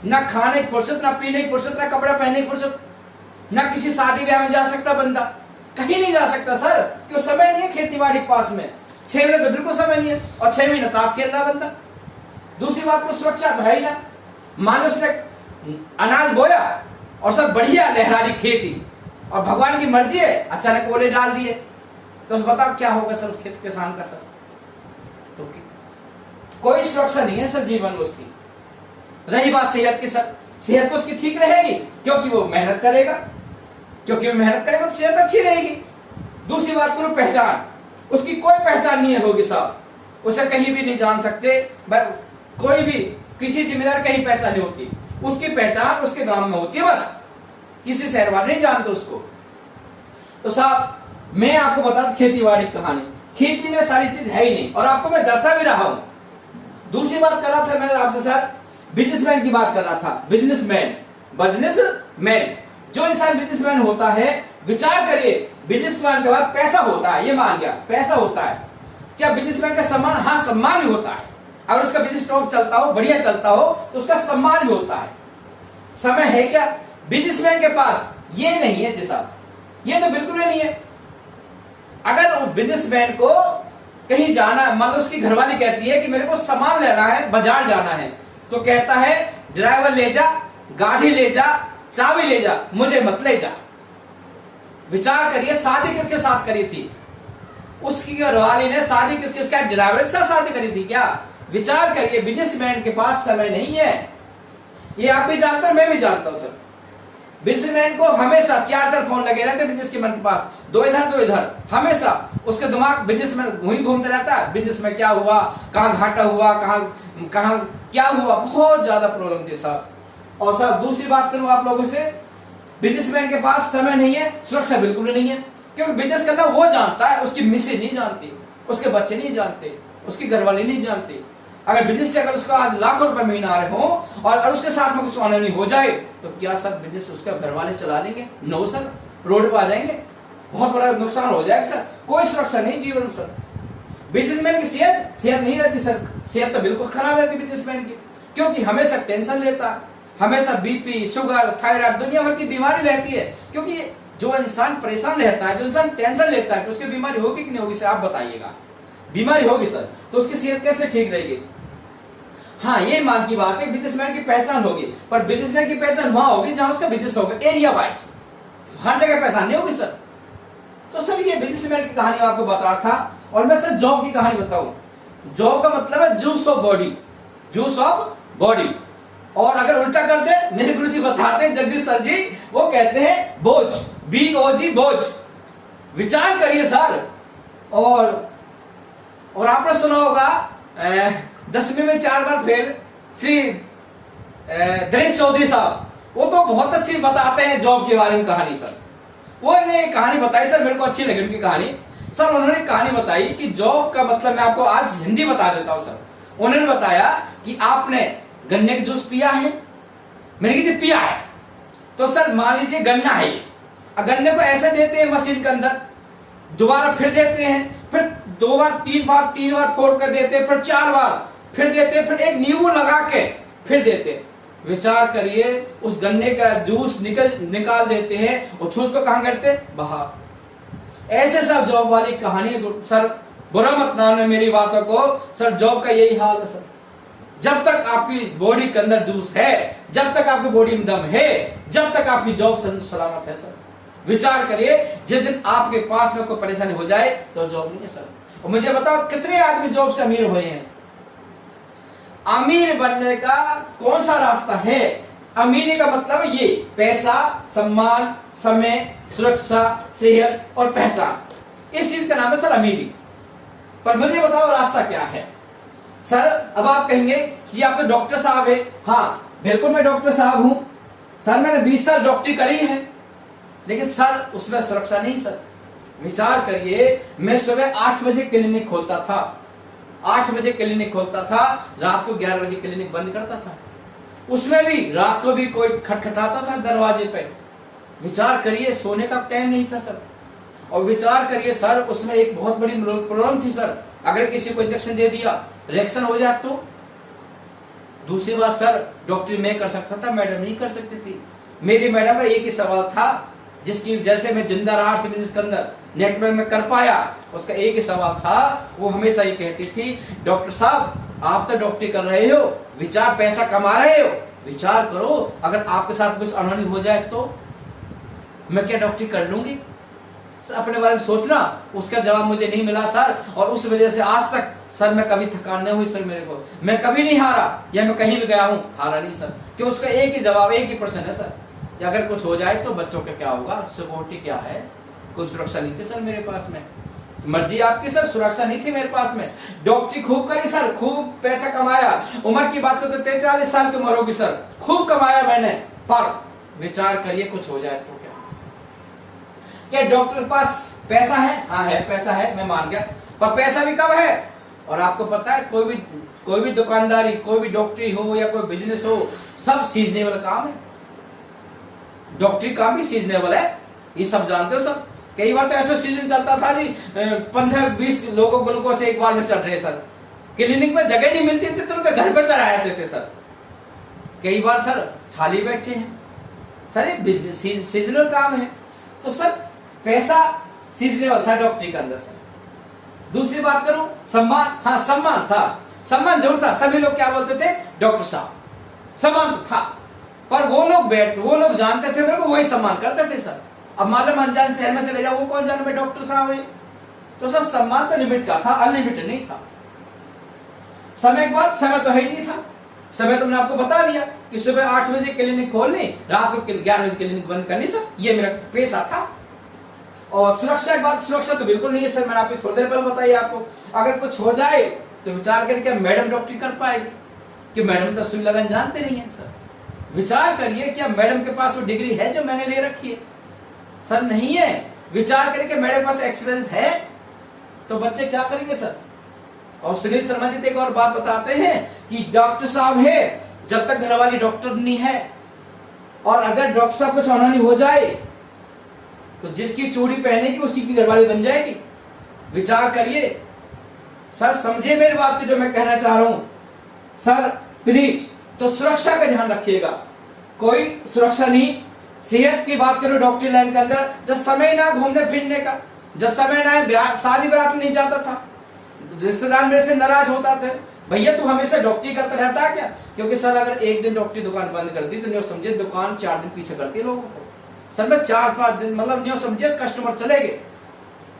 ना खाने की फुर्सत, ना पीने की फुर्सत, ना कपड़ा पहनने की फुर्सत, ना किसी शादी ब्याह में जा सकता बंदा, कहीं नहीं जा सकता सर, क्यों? समय नहीं है खेती बाड़ी के पास में। 6 महीने तो बिल्कुल समय नहीं है, और 6 महीने ताश खेल रहा बंदा। दूसरी बात को सुरक्षा तो है ही ना। मान लो उसने अनाज बोया और सब बढ़िया लहरारी खेती, और भगवान की मर्जी है अचानक ओले डाल दिए, तो बताओ क्या होगा सर उस खेत किसान का सर? तो कोई सुरक्षा नहीं है सर जीवन में उसकी। रही बात सेहत की सर, सेहत तो उसकी ठीक रहेगी क्योंकि वो मेहनत करेगा, तो सेहत अच्छी रहेगी। दूसरी बात करो पहचान, उसकी कोई पहचान नहीं होगी साहब, उसे कहीं भी नहीं जान सकते। कोई भी किसी जिम्मेदार कहीं पहचान नहीं होती, उसकी पहचान उसके गांव में होती है बस, किसी शहर वाले नहीं जानते उसको। तो साहब मैं आपको बता खेती बाड़ी कहानी, खेती में सारी चीज है ही नहीं, और आपको मैं दर्शा भी रहा हूं। दूसरी बात कर रहा था मैं आपसे सर, बिजनेसमैन की बात कर रहा था। बिजनेसमैन जो इंसान बिजनेसमैन होता है, विचार करिए, बिजनेसमैन के बाद पैसा होता है, ये मान गया पैसा होता है। क्या बिजनेसमैन का सम्मान? हाँ सम्मान भी होता है। अगर उसका बिजनेस टॉप चलता हो, बढ़िया चलता हो, तो उसका सम्मान भी होता है। समय है क्या बिजनेसमैन के पास? ये नहीं है जी साहब, ये तो बिल्कुल नहीं है। अगर उस बिजनेसमैन को कहीं जाना, मतलब उसकी घरवाली कहती है कि मेरे को सामान लेना है, बाजार जाना है, तो कहता है ड्राइवर ले जा, गाड़ी ले जा, चाबी ले जा, मुझे मत ले जा। विचार करिए शादी किसके साथ करी थी? उसकी घरवाली ने शादी किसके साथ? ड्राइवर के साथ शादी करी थी क्या? विचार करिए, बिजनेसमैन के पास समय नहीं है। ये आप भी जानते हो, मैं भी जानता हूं सर। बिजनेसमैन को हमेशा 4 फोन लगे रहते बिजनेस के मन के पास, दो इधर, हमेशा उसके दिमाग बिजनेसमैन वहीं घूमते रहता है। बिजनेस में क्या हुआ, कहाँ घाटा हुआ, कहाँ क्या हुआ, बहुत ज्यादा प्रॉब्लम थी साहब। और सर दूसरी बात करूं आप लोगों से, बिजनेसमैन के पास समय नहीं है, सुरक्षा बिल्कुल नहीं है, क्योंकि बिजनेस करना वो जानता है, उसकी मिसेज नहीं जानती, उसके बच्चे नहीं जानते, उसकी घरवाली नहीं जानती। अगर बिजनेस से अगर उसका आज लाखों रुपए महीना आ रहे हो और उसके साथ में कुछ अनहोनी हो जाए तो क्या सर बिजनेस उसका घर वाले चला लेंगे? नो सर, रोड पर आ जाएंगे, बहुत बड़ा नुकसान हो जाएगा सर। कोई सुरक्षा नहीं जीवन में सर। बिजनेसमैन की सेहत नहीं रहती सर, सेहत तो बिल्कुल खराब रहती बिजनेसमैन की, क्योंकि हमेशा टेंशन लेता है, हमेशा बीपी, शुगर, थायराइड, दुनिया भर की बीमारी रहती है। क्योंकि जो इंसान परेशान रहता है, जो इंसान टेंशन लेता है, तो उसकी बीमारी होगी कि नहीं होगी सर? आप बताइएगा। बीमारी होगी सर, तो उसकी सेहत कैसे ठीक रहेगी? हाँ, ये मान की बात है, बिजनेसमैन की पहचान होगी, पर बिजनेसमैन की पहचान वहां होगी जहां उसका बिजनेस होगा, एरिया वाइज, हर जगह पहचान नहीं होगी सर। तो सर ये बिजनेसमैन की कहानी आपको बता रहा था। और मैं सर जॉब की कहानी बताऊं। जॉब का मतलब है juice of body, juice of body. और अगर उल्टा कर दे, मेरे गुरु जी बताते हैं, जगदीश सर जी, वो कहते हैं बोझ, BOG, बोझ। विचार करिए सर। और आपने सुना होगा 10वीं में 4 बार फेल श्री दिनेश चौधरी साहब, वो तो बहुत अच्छी बताते हैं जॉब के बारे में कहानी सर। वो ने कहानी बताई सर, मेरे को अच्छी लगी उनकी कहानी सर। उन्होंने कहानी बताई कि जॉब का मतलब, मैं आपको आज हिंदी बता देता हूं सर। उन्होंने बताया कि आपने गन्ने का जूस पिया है, मैंने कहा पिया है, तो सर मान लीजिए गन्ना है ये, गन्ने को ऐसे देते हैं मशीन के अंदर, दोबारा फिर देते हैं, फिर 2 बार 3 बार फोड़ कर देते हैं, फिर 4 बार फिर देते हैं, फिर एक नींबू लगा के फिर देते हैं। विचार करिए, उस गन्ने का जूस निकाल देते हैं और जूस को कहां करते हैं? बाहर। ऐसे सब जॉब वाली कहानी सर, बुरा मत माने मेरी बातों को सर, जॉब का यही हाल है सर। जब तक आपकी बॉडी के अंदर जूस है, जब तक आपकी बॉडी में दम है, जब तक आपकी जॉब सलामत है सर। विचार करिए, जिस दिन आपके पास में कोई परेशानी हो जाए तो जॉब नहीं है सर। और मुझे बताओ कितने आदमी जॉब से अमीर हुए हैं? अमीर बनने का कौन सा रास्ता है? अमीरी का मतलब है ये, पैसा, सम्मान, समय, सुरक्षा, सेहत और पहचान। इस चीज का नाम है सर अमीरी। पर मुझे बताओ रास्ता क्या है सर? अब आप कहेंगे कि आप तो डॉक्टर साहब है। हाँ बिल्कुल, मैं डॉक्टर साहब हूं सर, मैंने 20 साल डॉक्टरी करी है, लेकिन सर उसमें सुरक्षा नहीं सर। विचार करिए, मैं सुबह 8 बजे क्लिनिक खोलता था, 8 बजे क्लिनिक खोलता था, रात को 11 बजे क्लिनिक बंद करता था। उसमें भी रात को भी कोई खटखटाता था दरवाजे पे। विचार करिए, सोने का टाइम नहीं था सर। और विचार करिए सर, उसमें एक बहुत बड़ी प्रॉब्लम थी सर, अगर किसी को इंजेक्शन दे दिया, रिएक्शन हो जाए तो। दूसरी बात सर, डॉक्टरी मैं कर सकता था, मैडम नहीं कर सकती थी। मेरी मैडम का एक ही सवाल था, जिसकी वजह से मैं जिंदा रहा बिजनेस के अंदर, नेटवर्क में कर पाया। उसका एक ही सवाल था, वो हमेशा ये कहती थी, डॉक्टर साहब आप तो डॉक्टरी कर रहे हो, विचार पैसा कमा रहे हो, विचार करो अगर आपके साथ कुछ अनहोनी हो जाए तो मैं क्या डॉक्टरी कर लूंगी? अपने बारे में सोचना। उसका जवाब मुझे नहीं मिला सर, और उस वजह से आज तक सर मैं कभी थकान नहीं हुई सर मेरे को, मैं कभी नहीं हारा, या मैं कहीं भी गया हूं हारा नहीं सर। क्यों? उसका एक ही जवाब, एक ही प्रश्न है सर, अगर कुछ हो जाए तो बच्चों का क्या होगा, सिक्योरिटी क्या है? कोई सुरक्षा नहीं थी सर मेरे पास में। मर्जी आपकी सर, सुरक्षा नहीं थी मेरे पास में। डॉक्टरी खूब करी सर, खूब पैसा कमाया। उम्र की बात करते 43 साल की उम्र होगी सर, खूब कमाया मैंने। पर विचार करिए कुछ हो जाए तो क्या डॉक्टर के पास पैसा है? हाँ है, पैसा है, मैं मान गया, पर पैसा भी कब है? और आपको पता है, कोई भी दुकानदारी, कोई भी डॉक्टरी हो या कोई बिजनेस हो, सब सीजनेबल काम है। डॉक्टरी काम भी सीजनेबल है, ये सब जानते हो सब। कई बार तो ऐसा सीजन चलता था जी, 15-20 लोगों ग्लूकोज एक बार में चढ़ रहे सर, क्लिनिक में जगह नहीं मिलती थी तो उनके घर पे चढ़ाए थे सर। कई बार सर थाली बैठे हैं सर, ये बिजनेस सीजनल काम है। तो सर पैसा सीजनेबल था डॉक्टरी के अंदर सर। दूसरी बात करूं, सम्मान, हाँ सम्मान था, सम्मान जरूर था। सभी लोग क्या बोलते थे? डॉक्टर साहब, सम्मान तो था, पर वो लोग जानते थे मेरे को, वही सम्मान करते थे सर। अब मालूम अनजान शहर में चले जाओ, वो कौन जाने में डॉक्टर साहब है? तो सर सम्मान तो लिमिट का था, अनलिमिटेड नहीं था। समय के बाद समय तो है ही नहीं था, समय तो मैंने आपको बता दिया कि सुबह 8 बजे क्लिनिक खोलनी, रात को 11 बजे क्लिनिक बंद करनी सर, ये मेरा पेशा था। और सुरक्षा की बात, सुरक्षा तो बिल्कुल नहीं है सर, मैंने आपको थोड़ी देर पहले बताई आपको। अगर कुछ हो जाए तो विचार करके मैडम डॉक्टरी कर पाएगी कि मैडम तो सुई लगन जानते नहीं है सर। विचार करिए क्या मैडम के पास वो डिग्री है जो मैंने ले रखी है? सर नहीं है। विचार करके मेरे पास एक्सपीरियंस है तो बच्चे क्या करेंगे सर? और सुनील शर्मा जी एक और बात बताते हैं कि डॉक्टर साहब है जब तक घरवाली डॉक्टर नहीं है, और अगर डॉक्टर साहब कुछ अनहोनी हो जाए तो जिसकी चूड़ी पहनेगी उसी की घरवाली बन जाएगी। विचार करिए सर, समझे मेरी बात की जो मैं कहना चाह रहा हूं सर। प्लीज तो सुरक्षा का ध्यान रखिएगा, कोई सुरक्षा नहीं। सेहत की बात करो डॉक्टरी लाइन के अंदर, जब समय ना घूमने फिरने का, जब समय ना शादी बारात में नहीं जाता था, रिश्तेदार मेरे से नाराज होता थे, भैया तू हमेशा डॉक्टरी करता रहता है क्या? क्योंकि सर अगर एक दिन डॉक्टरी दुकान बंद कर दी तो नहीं समझे दुकान 4 दिन पीछे करती है लोगों को। सर मैं 4-5 दिन मतलब नहीं समझे कस्टमर चले गए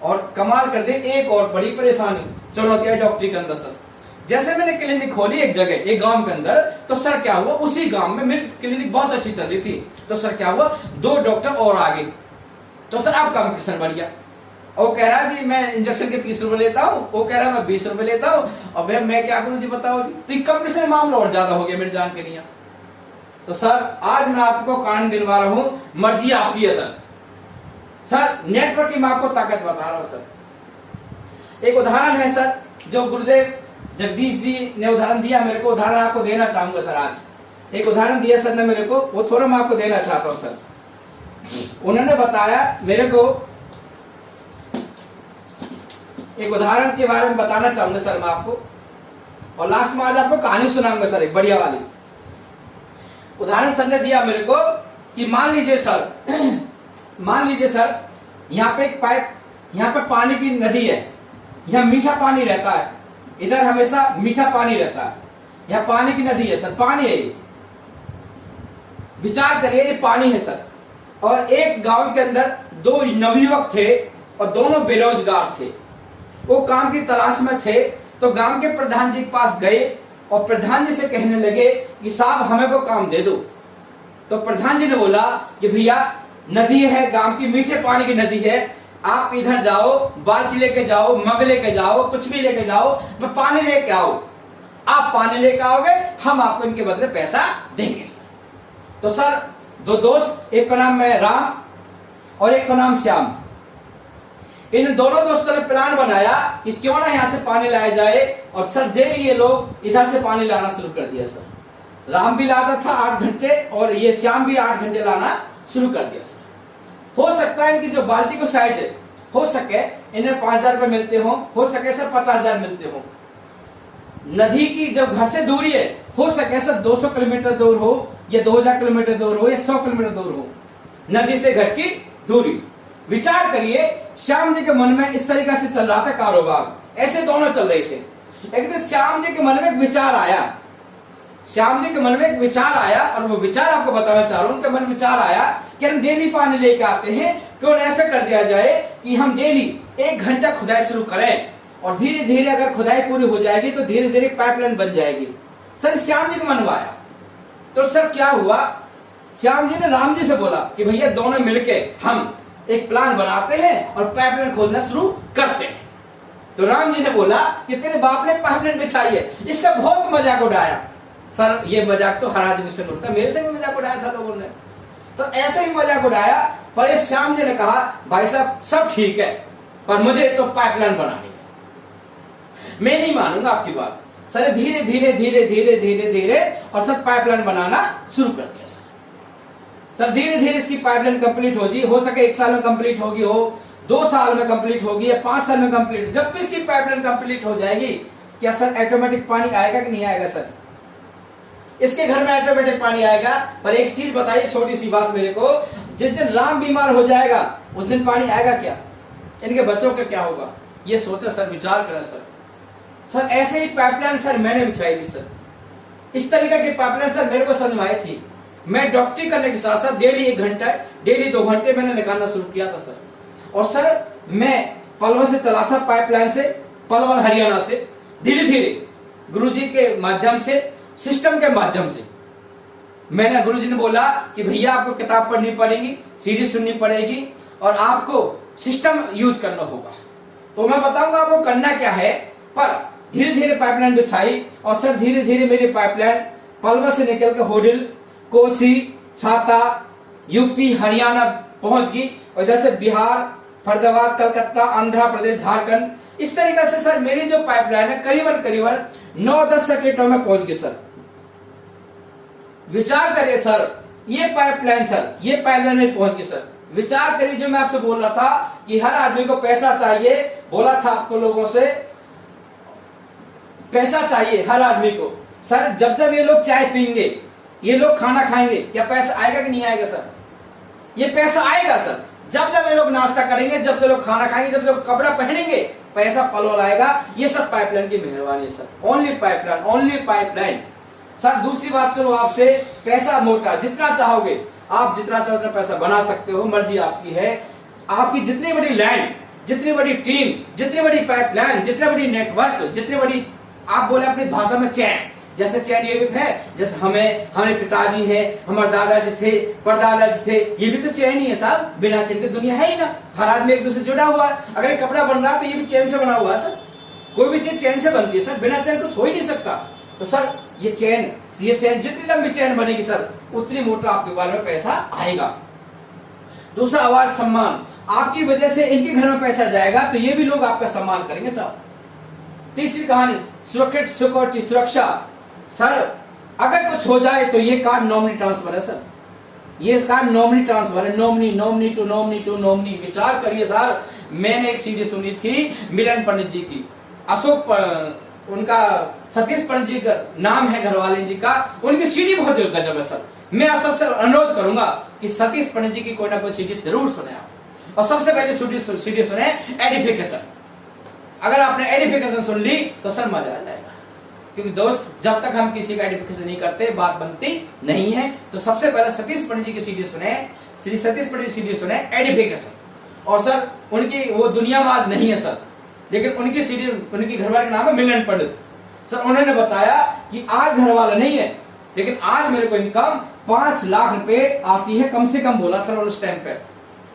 और कमाल कर दे। एक और बड़ी परेशानी चुनौती है डॉक्टरी के अंदर सर। जैसे मैंने क्लिनिक खोली एक जगह, एक गांव के अंदर, तो सर क्या हुआ, उसी गांव में मेरी क्लिनिक बहुत अच्छी चल रही थी, तो सर क्या हुआ 2 डॉक्टर और आ गए, तो सर अब कंपटीशन बढ़ गया। वो कह रहा जी मैं इंजेक्शन के 30 रुपए लेता हूँ, वो कह रहा मैं 20 रुपए लेता हूँ, और भैया मैं क्या करूँ जी बताओ जी। तो कंपटीशन में मामला और ज्यादा हो गया मेरी जान के नहीं। तो सर आज मैं आपको कारण गिनवा रहा हूँ, मर्जी आपकी है सर। सर नेटवर्क की मैं आपको ताकत बता रहा हूँ सर। एक उदाहरण है सर जो गुरुदेव जगदीश जी ने उदाहरण दिया मेरे को, उदाहरण आपको देना चाहूंगा सर। आज एक उदाहरण दिया सर ने मेरे को, वो थोड़ा मैं आपको देना चाहता हूं सर। उन्होंने बताया मेरे को, एक उदाहरण के बारे में बताना चाहूंगा सर मैं आपको, और लास्ट में आज आपको कहानी सुनाऊंगा सर एक बढ़िया वाली। उदाहरण सर ने दिया मेरे को कि मान लीजिए सर यहाँ पे एक पाइप, यहाँ पे पानी की नदी है, यहाँ मीठा पानी रहता है, इधर हमेशा मीठा पानी रहता है, यहाँ पानी की नदी है सर, पानी है ये। विचार करिए ये पानी है सर। और एक गांव के अंदर 2 नवयुवक थे और दोनों बेरोजगार थे, वो काम की तलाश में थे। तो गांव के प्रधान जी के पास गए और प्रधान जी से कहने लगे कि साहब हमें को काम दे दो। तो प्रधान जी ने बोला कि भैया नदी है, गांव की मीठे पानी की नदी है, आप इधर जाओ, बाल्टी लेके जाओ, मग लेके जाओ, कुछ भी लेके जाओ, मैं पानी लेके आओ। आप पानी लेके आओगे, हम आपको इनके बदले पैसा देंगे सर। तो सर 2 दोस्त, एक का नाम है राम और एक का नाम श्याम, इन दोनों दोस्तों ने प्लान बनाया कि क्यों ना यहां से पानी लाया जाए। और सर डेली ये लोग इधर से पानी लाना शुरू कर दिया सर। राम भी लाता था 8 घंटे और ये श्याम भी 8 घंटे लाना शुरू कर दिया सर। हो सकता है इनकी जो बाल्टी को साइज है, हो सके इन्हें 5000 रुपए मिलते हो सके सर 50,000 मिलते हो। नदी की जो घर से दूरी है, हो सके सर 200 किलोमीटर दूर हो या 2000 किलोमीटर दूर हो या 100 किलोमीटर दूर हो, नदी से घर की दूरी। विचार करिए श्याम जी के मन में इस तरीके से चल रहा था कारोबार, ऐसे दोनों चल रहे थे। एक दिन श्याम जी के मन में एक विचार आया, श्याम जी के मन में एक विचार आया, और वो विचार आपको बताना चाह रहा हूं। उनके मन में विचार आया कि हम डेली पानी लेके आते हैं, क्यों ऐसा कर दिया जाए कि हम डेली 1 घंटा खुदाई शुरू करें, और धीरे धीरे अगर खुदाई पूरी हो जाएगी तो धीरे धीरे पाइपलाइन बन जाएगी। सर श्याम जी के मन में आया। तो सर क्या हुआ, श्याम जी ने राम जी से बोला कि भैया दोनों मिलके हम एक प्लान बनाते हैं और पाइपलाइन खोदना शुरू करते हैं। तो राम जी ने बोला कि तेरे बाप ने पाइपलाइन बिछाई है, इसका बहुत मजाक उड़ाया। सर ये मजाक तो हर आदमी से उड़ता, मेरे से भी मजाक उड़ाया था लोगों ने, तो ऐसे ही मजाक उड़ाया। पर ये श्याम जी ने कहा भाई साहब सब ठीक है, पर मुझे तो पाइपलाइन बनानी है, मैं नहीं मानूंगा आपकी बात। सर धीरे धीरे धीरे धीरे धीरे धीरे और सर पाइपलाइन बनाना शुरू कर दिया सर। धीरे धीरे इसकी पाइपलाइन कंप्लीट हो सके 1 साल में कंप्लीट होगी, हो 2 साल में कंप्लीट होगी या 5 साल में कंप्लीट। जब भी इसकी पाइपलाइन कंप्लीट हो जाएगी, क्या सर ऑटोमेटिक पानी आएगा कि नहीं आएगा सर? इसके घर में ऑटोमेटिक पानी आएगा। पर एक चीज बताइए, छोटी सी बात मेरे को, जिस दिन राम बीमार हो जाएगा उस दिन पानी आएगा क्या? इनके बच्चों का क्या होगा? ये सोचा सर, विचार करें सर। ऐसे ही पाइपलाइन सर मैंने बिछाई थी सर, इस तरीके की पाइपलाइन सर मेरे को समझ में आई थी। मैं डॉक्टरी करने के साथ साथ डेली 1 घंटा, डेली 2 घंटे मैंने निकालना शुरू किया था सर। और सर मैं पलवल से चला था, पाइपलाइन से, पलवल हरियाणा से, धीरे धीरे गुरुजी के माध्यम से सिस्टम के माध्यम से। मैंने गुरुजी ने बोला कि भैया आपको किताब पढ़नी पड़ेगी, सीडी सुननी पड़ेगी और आपको सिस्टम यूज करना होगा। तो मैं बताऊंगा आपको करना क्या है, पर धीरे धीरे पाइपलाइन बिछाई और सर धीरे धीरे मेरी पाइपलाइन पलवल से निकल के होडिल, कोसी, छाता, यूपी, हरियाणा पहुंच गई और इधर से बिहार, फरीदाबाद, कलकत्ता, आंध्र प्रदेश, झारखंड, इस तरीके से सर मेरी जो पाइपलाइन है करीबन करीबन 9-10 सेक्रेटों में पहुंच गई सर। विचार करिए सर, ये पाइपलाइन में पहुंच गई सर। विचार करिए, जो मैं आपसे बोल रहा था कि हर आदमी को पैसा चाहिए, बोला था आपको लोगों से पैसा चाहिए हर आदमी को। सर जब जब ये लोग चाय पीएंगे, ये लोग खाना खाएंगे, क्या पैसा आएगा कि नहीं आएगा सर? ये पैसा आएगा सर। जब जब ये लोग नाश्ता करेंगे, जब जब लोग खाना खाएंगे, जब जब कपड़ा पहनेंगे, पैसा पलवल आएगा। ये सब पाइपलाइन की मेहरबानी है सर। Only pipeline. सर दूसरी बात करूं आपसे, पैसा मोटा जितना चाहोगे आप, जितना चाहो उतना पैसा बना सकते हो, मर्जी आपकी है। आपकी जितनी बड़ी लैंड, जितनी बड़ी टीम, जितनी बड़ी पाइपलाइन, जितनी बड़ी नेटवर्क, जितनी बड़ी आप बोले अपनी भाषा में चैन, जैसे चैन ये भी है, जैसे हमारे पिताजी हैं, हमारे दादाजी थे, परदादाजी थे, ये भी तो चैन ही है साहब। बिना चैन की दुनिया है ही ना। हर आदमी एक दूसरे से जुड़ा हुआ है। अगर ये कपड़ा बन रहा है तो ये भी चैन से बना हुआ है सर। कोई भी चीज चैन से बनती है सर, बिना चैन कुछ हो ही नहीं सकता। तो सर ये चैन जितनी लंबी चैन बनेगी सर, उतनी मोटा आपके बारे में पैसा आएगा। दूसरा अवार्ड सम्मान, आपकी वजह से इनके घर में पैसा जाएगा तो ये भी लोग आपका सम्मान करेंगे सर। तीसरी कहानी, सिक्योरिटी, सुरक्षा। सर अगर कुछ हो जाए तो ये कार्ड नॉमिनी ट्रांसफर है सर। ये कार्ड नॉमिनी ट्रांसफर है, नॉमिनी टू नॉमिनी। विचार करिए सर, मैंने एक सीडी सुनी थी मिलन पंडित जी की, उनका सतीश पंडित जी का नाम है घरवाले जी का, उनकी सीडी बहुत गजब है सर। मैं आप सबसे अनुरोध करूंगा कि सतीश पंडित जी की कोई ना कोई सीडी जरूर सुने आप। और सबसे पहले सीडी सुने एडिफिकेशन। अगर आपने एडिफिकेशन सुन ली तो सर मजा आ जाएगा, क्योंकि दोस्त जब तक हम किसी का एडिफिकेशन नहीं करते बात बनती नहीं है। तो सबसे पहले सतीश पंडित जी की सीडी सुने, श्री सतीश पंडित सीडी सुने एडिफिकेशन। और सर उनकी वो दुनियाबाज नहीं है सर, लेकिन उनकी सीडी, उनकी घरवाले का नाम है मिलन पंडित। सर उन्होंने बताया कि आज घरवाला नहीं है, लेकिन आज मेरे को इनकम 5 लाख रुपए आती है कम से कम, बोला था उस टाइम पे।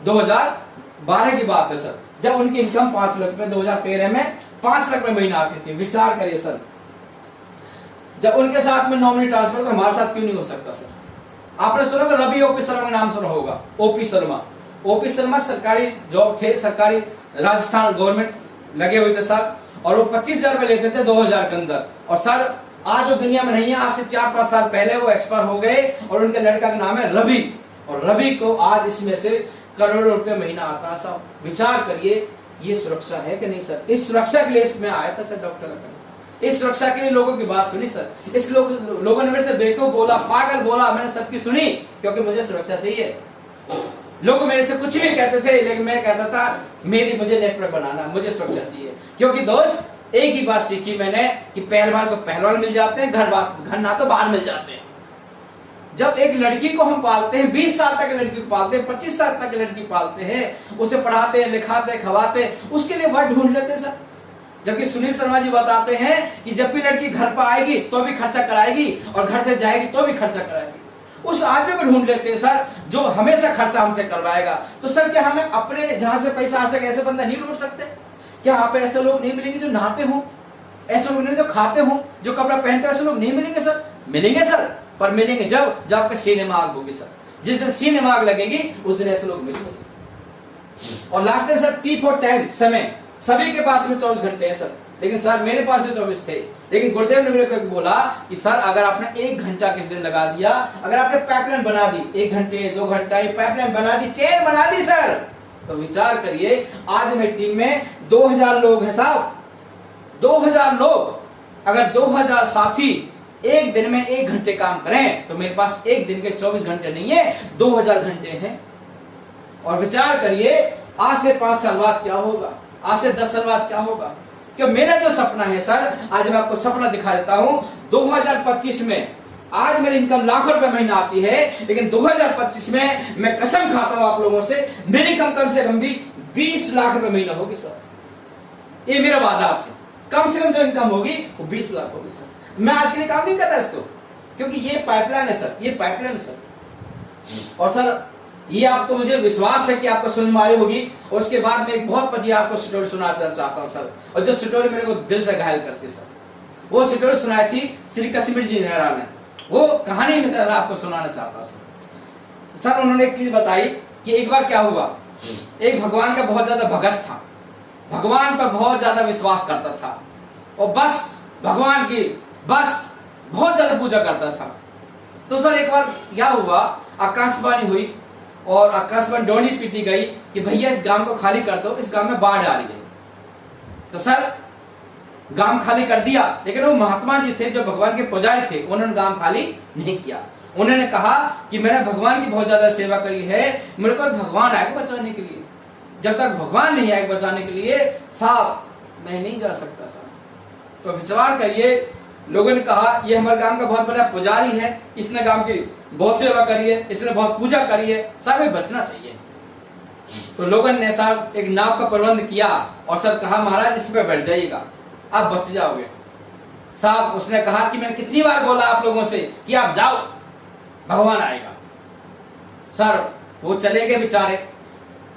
2012 की बात है सर, जब उनकी इनकम 5 लाख रुपए 2013 में 5 लाख रुपए महीना आती थी। विचार करिए सर, जब उनके साथ में नॉमिनी ट्रांसफर, तो हमारे साथ क्यों नहीं हो सकता सर? आपने सुना होगा रवि ओपी शर्मा का नाम सुना होगा। ओपी शर्मा सरकारी जॉब थे, सरकारी राजस्थान गवर्नमेंट लगे हुए थे सर, और वो 25,000 रुपए लेते थे 2000 के अंदर। और सर आज वो दुनिया में नहीं है, आज से 4-5 साल पहले वो एक्सपायर हो गए, और उनके लड़का का नाम है रवि, और रवि को आज इसमें से करोड़ों रुपए महीना आता है सर। विचार करिए, ये सुरक्षा है कि नहीं सर? इस सुरक्षा के लिए इसमें आया था सर डॉक्टर, इस सुरक्षा के लिए लोगों की बात सुनी सर। इस लोगों ने मेरे से बेवकूफ बोला, पागल बोला, मैंने सबकी सुनी, क्योंकि मुझे सुरक्षा चाहिए। लोग मेरे से कुछ भी कहते थे, लेकिन मैं कहता था मुझे नेटवर्क बनाना, मुझे सुरक्षा चाहिए। क्योंकि दोस्त एक ही बात सीखी मैंने कि पहलवान को पहलवान मिल जाते हैं, घर ना तो बाहर मिल जाते हैं। जब एक लड़की को हम पालते हैं, 20 साल तक लड़की को पालते हैं, 25 साल तक लड़की पालते हैं, उसे पढ़ाते हैं, लिखाते हैं, खवाते हैं, उसके लिए वर्ड ढूंढ लेते हैं सर। जबकि सुनील शर्मा जी बताते हैं कि जब भी लड़की घर पर आएगी तो भी खर्चा कराएगी, और घर से जाएगी तो भी खर्चा कराएगी। उस आदमी को ढूंढ लेते हैं सर जो हमेशा खर्चा हमसे करवाएगा। तो सर क्या हमें अपने जहां से पैसा आ सके ऐसे बंदा नहीं ढूंढ सकते? क्या यहाँ पे ऐसे लोग नहीं मिलेंगे जो नहाते हो, ऐसे लोग नहीं जो खाते हो, जो कपड़ा पहनते हो, ऐसे लोग नहीं मिलेंगे सर? मिलेंगे सर, पर मिलेंगे जब आपका सीने आग होगी सर। जिस दिन सीने आग लगेगी उस दिन ऐसे लोग मिलेंगे सर। और लास्ट है सर टी फॉर टाइम, समय। सभी के पास में 24 घंटे है सर, लेकिन सर मेरे पास भी 24 थे। लेकिन गुरुदेव ने मेरे को बोला कि सर अगर आपने 1 घंटा किस दिन लगा दिया, अगर आपने पाइपलाइन बना दी 1 घंटे 2 घंटा पाइपलाइन बना दी, चेन बना दी सर, तो विचार करिए आज मेरी टीम में 2000 लोग हैं साहब, 2000 लोग। अगर 2000 साथी एक दिन में 1 घंटे काम करें तो मेरे पास एक दिन के 24 घंटे नहीं है, 2000 घंटे हैं। और विचार करिए आज से 5 साल बाद क्या होगा, आज से 10 साल बाद क्या होगा। क्यों मेरा जो सपना है सर, आज मैं आपको सपना दिखा देता हूं। 2025 में आज मेरी इनकम लाखों रुपए महीना आती है, लेकिन 2025 में मैं कसम खाता हूं आप लोगों से, मेरी कम से कम भी 20 लाख रुपए महीना होगी सर। ये मेरा वादा आपसे, कम से कम जो इनकम होगी वो 20 लाख होगी सर। मैं आज के लिए काम नहीं कर रहा इसको, क्योंकि ये पाइपलाइन है सर, ये पाइपलाइन है सर। और सर ये आपको, मुझे विश्वास है कि आपको समझ में आई होगी। और उसके बाद में एक बहुत बड़ी आपको स्टोरी सुनाना चाहता हूँ सर, और जो स्टोरी मेरे को दिल से घायल करती है सर, वो स्टोरी सुनाई थी श्री कश्मीर जी नेहरा ने। वो कहानी में आपको सुनाना चाहता हूँ सर। उन्होंने एक चीज बताई कि एक बार क्या हुआ, एक भगवान का बहुत ज्यादा भगत था, भगवान पर बहुत ज्यादा विश्वास करता था, और बस भगवान की बस बहुत ज्यादा पूजा करता था। तो सर एक बार क्या हुआ, आकाशवाणी हुई और आकाशवाणी डोनी पीटी गई कि भैया इस गांव को खाली कर दो, इस गांव में बाढ़ आ रही है। तो सर गांव खाली कर दिया, लेकिन वो महात्मा जी थे जो भगवान के पुजारी थे, उन्होंने गांव खाली नहीं किया। उन्होंने कहा कि मैंने भगवान की बहुत ज्यादा सेवा करी है, मेरे को भगवान आएगा बचाने के लिए, जब तक भगवान नहीं आएगा बचाने के लिए साहब मैं नहीं जा सकता साहब। तो विचार करिए, लोगों ने कहा ये हमारे गांव का बहुत बड़ा पुजारी है, इसने गांव की बहुत सेवा करी है, इसने बहुत पूजा करी है, साहब बचना चाहिए। तो लोगों ने साहब एक नाव का प्रबंध किया और सर कहा महाराज इस पे बैठ जाइएगा, आप बच जाओगे। साहब उसने कहा कि मैंने कितनी बार बोला आप लोगों से कि आप जाओ, भगवान आएगा। सर वो चले गए बेचारे।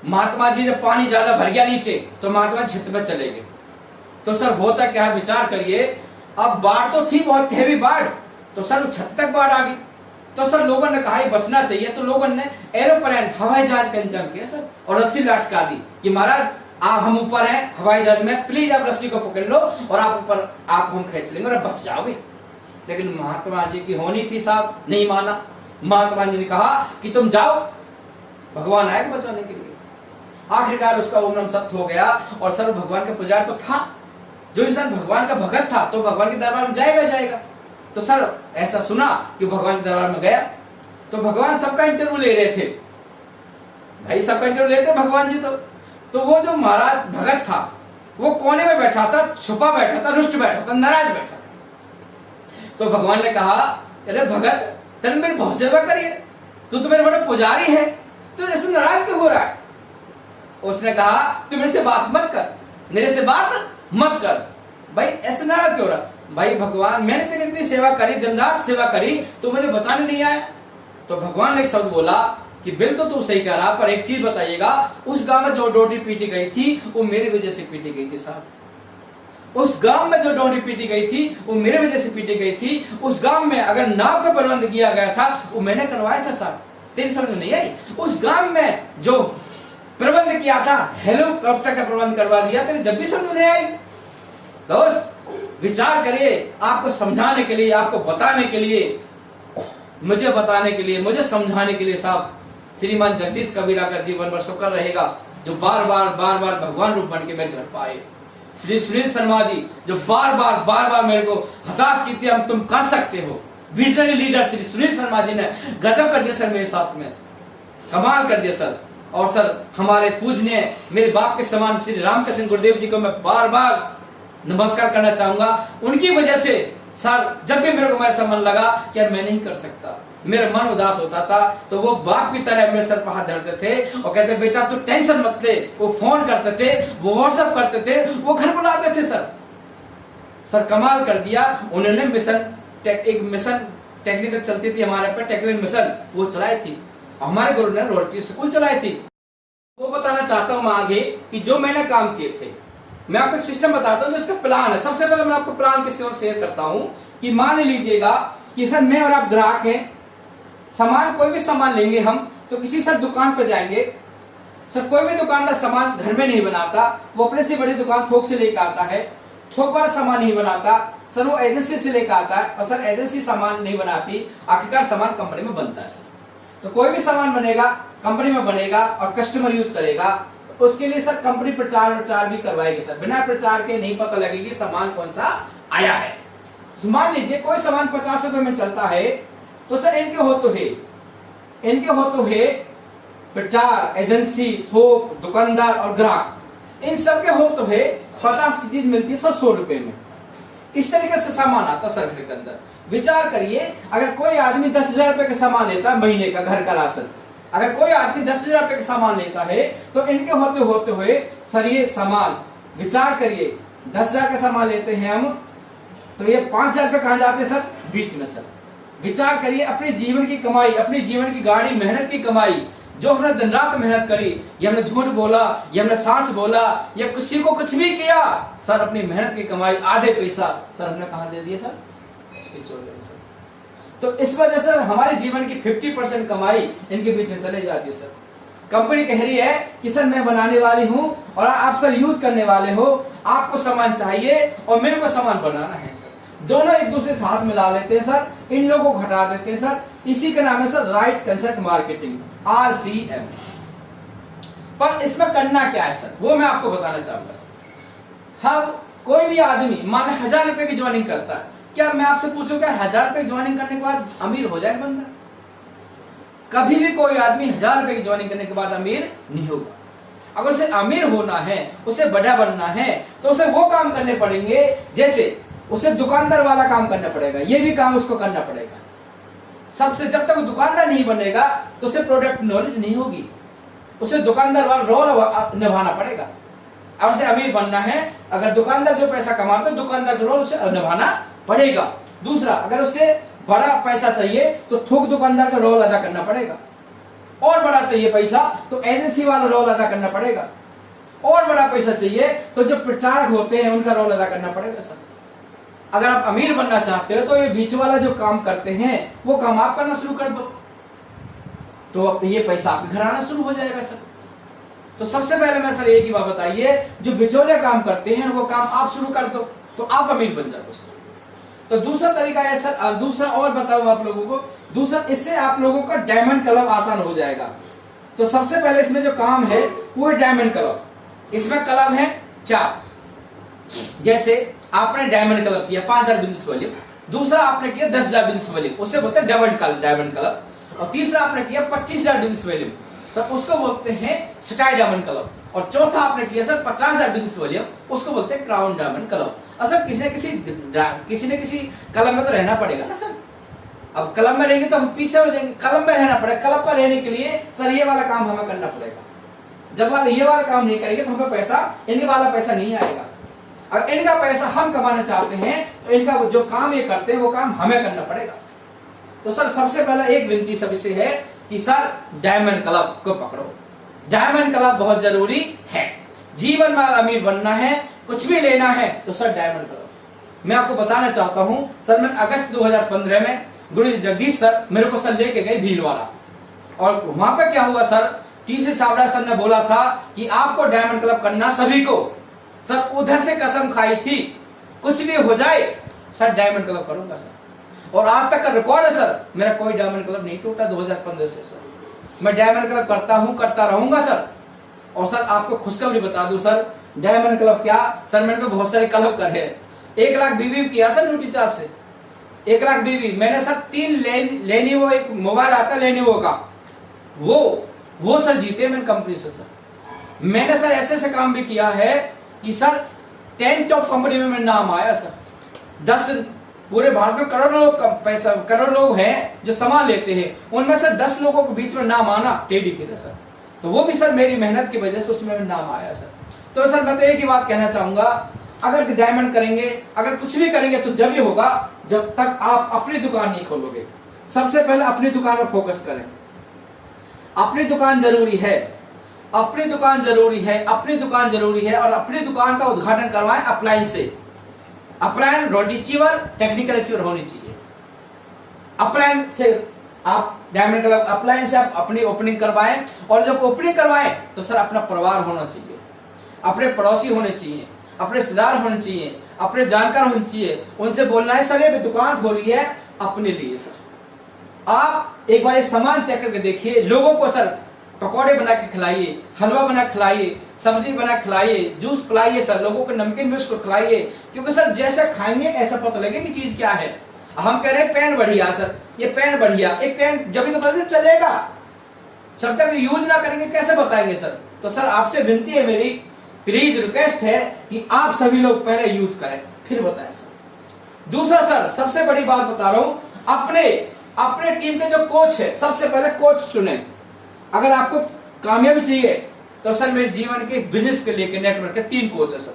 महात्मा जी जब पानी ज्यादा भर गया नीचे तो महात्मा छत पर चले गए। तो सर होता क्या, विचार करिए, अब बाढ़ तो थी बहुत गहरी बाढ़, तो सर छत तक बाढ़ आ गई। तो सर लोगों ने कहा बचना चाहिए, तो लोगों ने एरोप्लेन हवाई जहाज का इंतजाम किया सर, और रस्सी लटका दी कि महाराज आप हम ऊपर हैं हवाई जहाज में, प्लीज आप रस्सी को पकड़ लो और आप ऊपर आप हम खींच लेंगे और बच जाओगे। लेकिन महात्मा जी की होनी थी साहब, नहीं माना। महात्मा जी ने कहा कि तुम जाओ, भगवान आएगा बचाने के लिए। आखिरकार उसका ओम नमः सत्य हो गया और सर भगवान का पुजारी तो था, जो इंसान भगवान का भगत था तो भगवान के दरबार में जाएगा। तो सर ऐसा सुना कि भगवान के दरबार में गया, तो भगवान सबका इंटरव्यू ले रहे थे, भाई सबका इंटरव्यू लेते भगवान जी। तो वो जो महाराज भगत था वो कोने में बैठा था, छुपा बैठा था, रुष्ट बैठा था, नाराज बैठा था। तो भगवान ने कहा अरे भगत तेने मेरी बहुत सेवा करी है, तू तो मेरे बड़े पुजारी है, तो ऐसे नाराज क्यों हो रहा है? उसने कहा तू मेरे से बात मत कर, मेरे से बात मत कर। भाई ऐसे नाराज क्यों हो रहा? भाई भगवान मैंने तेरी इतनी सेवा करी, दिन रात सेवा करी, तू मुझे बचाने नहीं आया। तो भगवान ने एक शब्द बोला कि बिल्कुल तू सही कह रहा, पर एक चीज बताइएगा, उस गांव में जो डोडी पीटी गई थी वो मेरी वजह से पीटी गई थी साहब। उस गांव में जो डोडी पीटी गई थी वो मेरे वजह से पीटी गई थी। उस गांव में अगर नाव का प्रबंध किया गया था वो मैंने करवाया था साहब, तेरी समझ में नहीं आई? उस गांव में जो प्रबंध किया था, हेलीकॉप्टर का प्रबंध करवा दिया, तेरे जब भी समझ में नहीं आई? दोस्त विचार करिए, आपको समझाने के लिए, आपको बताने के लिए, मुझे बताने के लिए, मुझे समझाने के लिए साहब श्रीमान जगदीश कबीरा का जीवन भर शुक्र रहेगा, जो बार बार भगवान रूप बन के मेरे घर पाए। श्री सुनील शर्मा जी जो बार बार मेरे को हताश की थी, हम तुम कर सकते हो। विजनरी लीडर श्री सुनील शर्मा जी ने गजब कर दिया सर, मेरे साथ में कमाल कर दिया सर। और सर हमारे पूजनीय मेरे बाप के समान श्री रामकृष्ण गुरुदेव जी को मैं बार नमस्कार करना चाहूंगा। उनकी वजह से सर जब भी मेरे को मेरा मन लगा कि यार मैं नहीं कर सकता, मेरा मन उदास होता था, तो वो बाप की तरह मेरे सर पर हाथ धरते थे और कहते बेटा तू टेंशन मत ले। वो फोन करते थे, वो व्हाट्सएप करते थे, वो घर बुलाते थे सर कमाल कर दिया उन्होंने। एक मिशन टेक्निकल चलती थी हमारे पे, टेक्निकल मिशन वो चलाई थी, हमारे गुरु ने रोटी स्कूल चलाई थी। वो बताना चाहता हूं मैं आगे कि जो मैंने काम किए थे, मैं आपको एक सिस्टम बताता हूं जो इसका प्लान है। सबसे पहले मैं आपको प्लान किसी और शेयर करता हूं कि मान लीजिएगा कि सर मैं और आप ग्राहक हैं, सामान कोई भी सामान लेंगे हम, तो किसी सर दुकान पर जाएंगे। सर कोई भी दुकानदार सामान घर में नहीं बनाता, वो अपने से बड़ी दुकान थोक से लेकर आता है, थोक वाला सामान नहीं बनाता सर, वो एजेंसी से लेकर आता है, और सर एजेंसी सामान नहीं बनाती, आखिरकार सामान कंपनी में बनता है सर। तो कोई भी सामान बनेगा कंपनी में बनेगा और कस्टमर यूज करेगा, उसके लिए सर कंपनी प्रचार भी करवाएगी सर। बिना प्रचार के नहीं पता लगेगी सामान कौन सा आया है। तो मान लीजिए कोई सामान 50 रुपए में चलता है, तो सर इनके हो तो है प्रचार, एजेंसी, थोक, दुकानदार और ग्राहक, इन सबके हो तो है 50 की चीज मिलती है सर 100 रुपए में। इस तरीके से सामान आता है सर घर के अंदर। विचार करिए अगर कोई आदमी 10,000 रुपए का सामान लेता है महीने का घर का राशन, अगर कोई आदमी 10,000 रुपए का सामान लेता है तो इनके होते हुए सर ये सामान, विचार करिए 10,000 का सामान लेते हैं हम, तो ये 5,000 रुपये कहाँ जाते हैं सर? बीच में सर। विचार करिए, अपने जीवन की कमाई, अपने जीवन की गाड़ी, मेहनत की कमाई, जो हमने दिन रात मेहनत करी, ये हमने झूठ बोला, ये हमने सांच बोला, या किसी को कुछ भी किया सर, अपनी मेहनत की कमाई आधे पैसा सर हमने कहाँ दे दिया सर? बिचौलिए सर। तो इस वजह से हमारे जीवन की 50% कमाई इनके बीच में चले जाती है सर। कंपनी कह रही है कि सर मैं बनाने वाली हूं और आप सर यूज करने वाले हो, आपको सामान चाहिए और मेरे को सामान बनाना है सर। दोनों एक दूसरे से हाथ मिला लेते हैं सर, इन लोगों को हटा देते हैं सर। इसी का नाम है sir right concept marketing, RCM। पर इसमें करना क्या है सर, वो मैं आपको बताना चाहूंगा सर। हम कोई भी आदमी मान लो 1,000 रुपए की ज्वाइनिंग करता है, क्या मैं आपसे पूछूं क्या 1,000 रुपए की ज्वाइनिंग करने के बाद अमीर हो जाए बंदा? कभी भी कोई आदमी 1,000 रुपए की ज्वाइनिंग करने के बाद अमीर नहीं होगा। अगर उसे अमीर होना है, उसे बड़ा बनना है, तो उसे वो काम करने पड़ेंगे, जैसे उसे दुकानदार वाला काम करना पड़ेगा, ये भी काम उसको करना पड़ेगा। सबसे जब तक दुकानदार नहीं बनेगा तो उसे प्रोडक्ट नॉलेज नहीं होगी, उसे दुकानदार वाला रोल निभाना पड़ेगा। और उसे अमीर बनना है, अगर दुकानदार जो पैसा कमाता है, दुकानदार का रोल उसे निभाना पड़ेगा। दूसरा, अगर उसे बड़ा पैसा चाहिए तो थोक दुकानदार का रोल अदा करना पड़ेगा। और बड़ा चाहिए पैसा तो एजेंसी वाला रोल अदा करना पड़ेगा। और बड़ा पैसा चाहिए तो जो प्रचारक होते हैं उनका रोल अदा करना पड़ेगा सर। अगर आप अमीर बनना चाहते हो तो ये बीच वाला जो काम करते हैं वो काम आप करना शुरू कर दो, तो ये पैसा आपके घर आना शुरू हो जाएगा सर। तो सबसे पहले मैं सर एक ही बात बताइए, जो बिचौलिया काम करते हैं वो काम आप शुरू कर दो तो आप अमीर बन जाओगे सर। तो दूसरा तरीका है सर, दूसरा और बताऊं आप लोगों को, दूसरा इससे आप लोगों का डायमंड क्लब आसान हो जाएगा। तो सबसे पहले इसमें जो काम है वो है डायमंड क्लब। इसमें क्लब है 4, जैसे आपने डायमंड क्लब किया 5,000 बिजनेस वॉल्यूम, दूसरा आपने किया 10,000 बिजनेस वॉल्यूम, उसे बोलते हैं डायमंड क्लब, और तीसरा आपने किया 25,000 बिजनेस वॉल्यूम, तो उसको बोलते हैं स्काई डायमंड क्लब, और चौथा आपने किया सर 50,000 बिजनेस वॉल्यूम, उसको बोलते हैं क्राउन डायमंड क्लब। असल किसी न किसी क्लब में तो रहना पड़ेगा ना सर। अब क्लब में रहेंगे तो हम पीछे हो जाएंगे, क्लब में रहना पड़ेगा। क्लब पर रहने के लिए सर ये वाला काम हमें करना पड़ेगा। जब ये वाला काम नहीं करेंगे तो हमें पैसा, इनके वाला पैसा नहीं आएगा। अगर इनका पैसा हम कमाना चाहते हैं तो इनका जो काम ये करते हैं वो काम हमें करना पड़ेगा। तो सर सबसे पहला एक विनती सभी से है कि सर डायमंड क्लब को पकड़ो। डायमंड क्लब बहुत जरूरी है। जीवन में अमीर बनना है, कुछ भी लेना है तो सर डायमंड क्लब। मैं आपको बताना चाहता हूं सर, मैं अगस्त 2015 में गुरु जगदीश सर मेरे को सर लेके गए भीलवाड़ा, और वहां पर क्या हुआ सर, टी.सी. सावड़ा सर ने बोला था कि आपको डायमंड क्लब करना सभी को। सर उधर से कसम खाई थी, कुछ भी हो जाए सर डायमंड क्लब करूंगा सर, और आज तक का रिकॉर्ड है सर, मेरा कोई डायमंड क्लब नहीं टूटा 2015 से सर। मैं डायमंड क्लब करता हूं, करता रहूंगा सर। और सर आपको खुशखबरी बता दूं सर, डायमंड क्लब क्या सर, मैंने तो बहुत सारे क्लब करे हैं। 1 लाख बीवी किया सर ड्यूटी चार्ज से, 1 लाख बीवी मैंने सर 3 लेनिवो, एक मोबाइल आता लेनिवो का, वो सर जीते मैंने कंपनी से सर। मैंने सर ऐसे काम भी किया है कि सर 10 टॉप कंपनी में मेरा नाम आया सर। 10 पूरे भारत में करोड़ लोग हैं जो सामान लेते हैं, उनमें से 10 लोगों के बीच में नाम आना टेडी के सर, तो वो भी सर मेरी मेहनत की वजह से उसमें नाम आया सर। तो सर मैं तो एक ही बात कहना चाहूंगा, अगर डायमंड करेंगे, अगर कुछ भी करेंगे तो जब ही होगा जब तक आप अपनी दुकान नहीं खोलोगे। सबसे पहले अपनी दुकान पर फोकस करें। अपनी दुकान जरूरी है, अपनी दुकान जरूरी है, अपनी दुकान जरूरी है, और अपनी दुकान का उद्घाटन करवाएं अप्लायंस से। Appliance road achiever, technical achiever होनी चाहिए। अप्लायंस से आप डायमंड क्लब, अप्लायंस से आप अपनी ओपनिंग करवाएं, और जब ओपनिंग करवाएं तो सर अपना परिवार होना चाहिए, अपने पड़ोसी होने चाहिए, अपने रिश्तेदार होने चाहिए, अपने जानकार होने चाहिए। उनसे बोलना है सर ये दुकान खोली है अपने लिए सर। आप एक बार ये सामान चेक करके देखिए, लोगों को सर पकौड़े बना के खिलाइए, हलवा बना के खिलाइए, सब्जी बना के खिलाइए, जूस पिलाइए सर, लोगों को नमकीन बिस्कुट खिलाइए, क्योंकि सर जैसा खाएंगे ऐसा पता लगेगा कि चीज क्या है। हम कह रहे हैं पेन बढ़िया सर, ये पेन बढ़िया, एक पेन जब भी तो पता चलेगा, जब तक यूज ना करेंगे कैसे बताएंगे सर। तो सर आपसे विनती है मेरी, प्लीज रिक्वेस्ट है कि आप सभी लोग पहले यूज करें फिर बताएं सर। दूसरा सर सबसे बड़ी बात बता रहा हूं, अपने टीम के जो कोच है सबसे पहले कोच चुने। अगर आपको कामयाबी चाहिए तो सर मेरे जीवन के बिजनेस के लेकर नेटवर्क के 3 कोच है सर।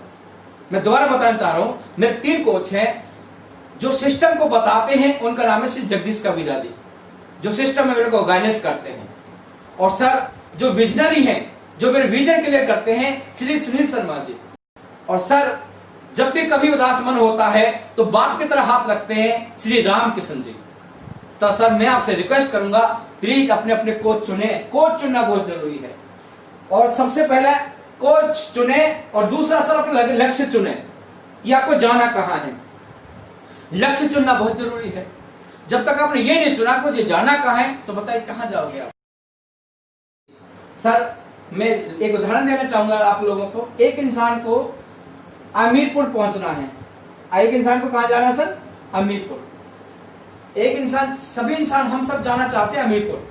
मैं दोबारा बताना चाह रहा हूं, मेरे 3 कोच हैं, जो सिस्टम को बताते हैं उनका नाम है श्री जगदीश कबीरा जी, जो सिस्टम में मेरे को गाइडेंस करते हैं। और सर जो विजनरी हैं, जो मेरे विजन क्लियर करते हैं, श्री सुनील शर्मा जी। और सर जब भी कभी उदास मन होता है तो बाप की तरह हाथ रखते हैं श्री राम किशन जी। तो सर मैं आपसे रिक्वेस्ट करूंगा, प्लीज अपने अपने कोच चुने। कोच चुनना बहुत जरूरी है। और सबसे पहले कोच चुने और दूसरा सर अपना लक्ष्य चुने कि आपको जाना कहां है। लक्ष्य चुनना बहुत जरूरी है। जब तक आपने ये नहीं चुना आपको ये जाना कहां है तो बताइए कहां जाओगे आप। सर मैं एक उदाहरण देना चाहूंगा आप लोगों को। एक इंसान को अमीरपुर पहुंचना है। एक इंसान को कहां जाना है सर? अमीरपुर। एक इंसान, सभी इंसान हम सब जाना चाहते हैं अमीरपुर,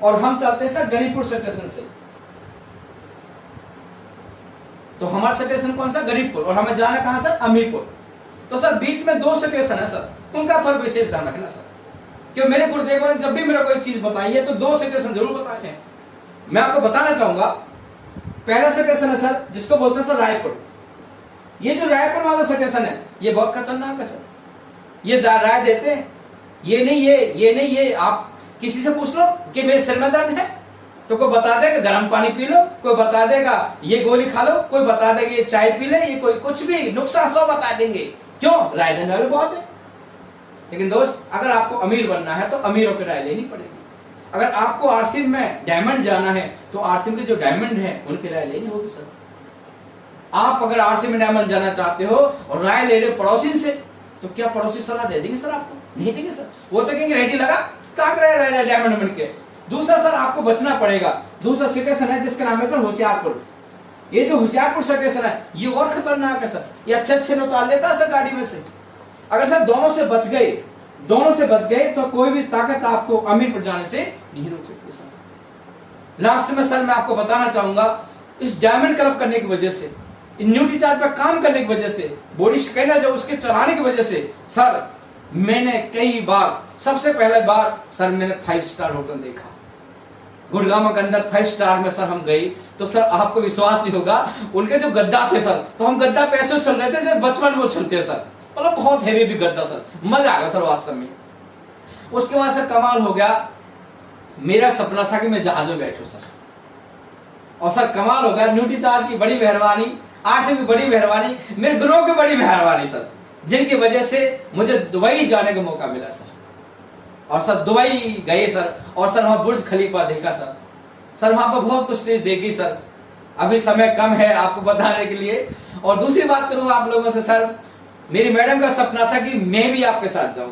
और हम चलते हैं सर गरीबपुर स्टेशन से। तो हमारा स्टेशन कौन सा? गरीबपुर, और हमें जाना कहां सर? अमीरपुर। तो सर बीच में 2 स्टेशन है सर, उनका थोड़ा विशेष ध्यान रखना सर। क्यों मेरे गुरुदेव ने जब भी मेरे को एक चीज बताई है तो 2 स्टेशन जरूर बताए हैं। मैं आपको बताना चाहूंगा, पहला स्टेशन है सर जिसको बोलते हैं सर रायपुर। ये जो रायपुर वाला स्टेशन है ये बहुत खतरनाक है सर। ये राय देते हैं ये नहीं ये आप किसी से पूछ लो कि मेरे सिर में दर्द है तो कोई बता देगा गर्म पानी पी लो, कोई बता देगा ये गोली खा लो, कोई बता देगा ये चाय पी ले, ये कोई कुछ भी नुस्खा 100 बता देंगे। क्यों? राय देने वाले बहुत है। लेकिन दोस्त अगर आपको अमीर बनना है तो अमीरों की राय लेनी पड़ेगी। अगर आपको आरसीएम में डायमंड जाना है तो आरसीएम के जो डायमंड है उनकी राय लेनी होगी सर। आप अगर आरसीएम में डायमंड जाना चाहते हो और राय ले रहे हो पड़ोसी से, तो क्या पड़ोसी सलाह दे देंगे सर? आपको नहीं देंगे सर। वो तो कहेंगे रेडी लगा क्या करे डायमंड बन के। दूसरा सर आपको बचना पड़ेगा। दूसरा स्टेशन है जिसका नाम है सर होशियारपुर। ये जो होशियारपुर स्टेशन है ये और खतरनाक है सर। ये अच्छे उतार लेता है सर गाड़ी में से। अगर सर दोनों से बच गए तो कोई भी ताकत आपको अमीरपुर जाने से नहीं रोक सकती सर। लास्ट में सर मैं आपको बताना चाहूंगा, इस डायमंड क्लब करने की वजह से, न्यूट्री चार्ज पर काम करने की वजह से, बॉडी स्कैनर जो उसके चलाने की वजह से सर मैंने कई बार, सबसे पहले बार सर मैंने 5 स्टार होटल देखा गुड़गांव के अंदर। 5 स्टार में सर हम गए तो सर आपको विश्वास नहीं होगा, उनके जो गद्दा थे सर, तो हम गद्दा पैसे उछल रहे थे सर, बचपन में उछलते सर, मतलब बहुत हैवी भी गद्दा सर, मजा आ गया सर वास्तव में। उसके बाद सर कमाल हो गया, मेरा सपना था कि मैं जहाज में बैठूं सर, और सर कमाल हो गया। न्यूट्री चार्ज की बड़ी मेहरबानी, आरसीएम की बड़ी मेहरबानी, मेरे गुरुओं की बड़ी मेहरबानी सर, जिनकी वजह से मुझे दुबई जाने का मौका मिला सर। और सर दुबई गए सर, और सर वहां बुर्ज खलीफा देखा सर। सर वहां पर बहुत कुछ चीज देखी सर। अभी समय कम है आपको बताने के लिए। और दूसरी बात करूं आप लोगों से सर, मेरी मैडम का सपना था कि मैं भी आपके साथ जाऊं,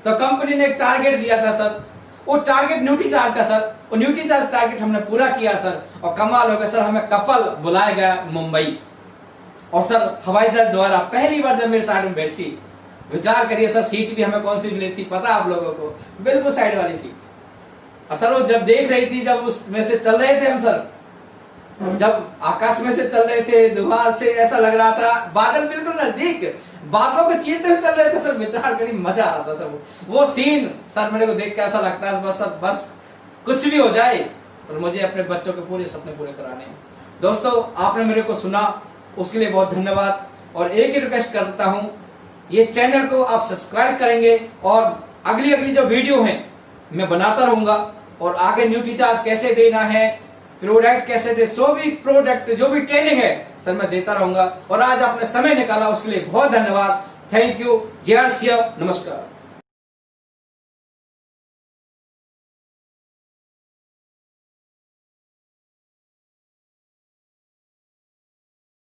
तो कंपनी ने एक टारगेट दिया था सर, वो टारगेट न्यूट्री चार्ज का सर, वो न्यूट्री चार्ज टारगेट हमने पूरा किया सर। और कमाल हो गया सर, हमें कपल बुलाया गया मुंबई, और सर हवाई जहाज द्वारा पहली बार जब मेरे साइड में बैठी, विचार करिए सर सीट भी हमें कौन सी मिली थी पता आप लोगों को? बिल्कुल साइड वाली सीट। और सर वो जब देख रही थी, जब उसमें से चल रहे थे हम सर, जब आकाश में से चल रहे थे, दुआर से ऐसा लग रहा था बादल बिल्कुल नजदीक, बादलों को चीरते हुए चल रहे थे सर। विचार करिए मजा आ रहा था सर। वो सीन सर मेरे को देख के ऐसा लगता है बस कुछ भी हो जाए और मुझे अपने बच्चों के पूरे सपने पूरे कराने हैं। दोस्तों आपने मेरे को सुना उसके लिए बहुत धन्यवाद। और एक ही रिक्वेस्ट करता हूं, ये चैनल को आप सब्सक्राइब करेंगे और अगली जो वीडियो है मैं बनाता रहूंगा। और आगे न्यूट्री चार्ज कैसे देना है, प्रोडक्ट कैसे दे, सो भी प्रोडक्ट जो भी ट्रेनिंग है सर मैं देता रहूंगा। और आज आपने समय निकाला उसके लिए बहुत धन्यवाद। Thank you. जय श्री राम, नमस्कार।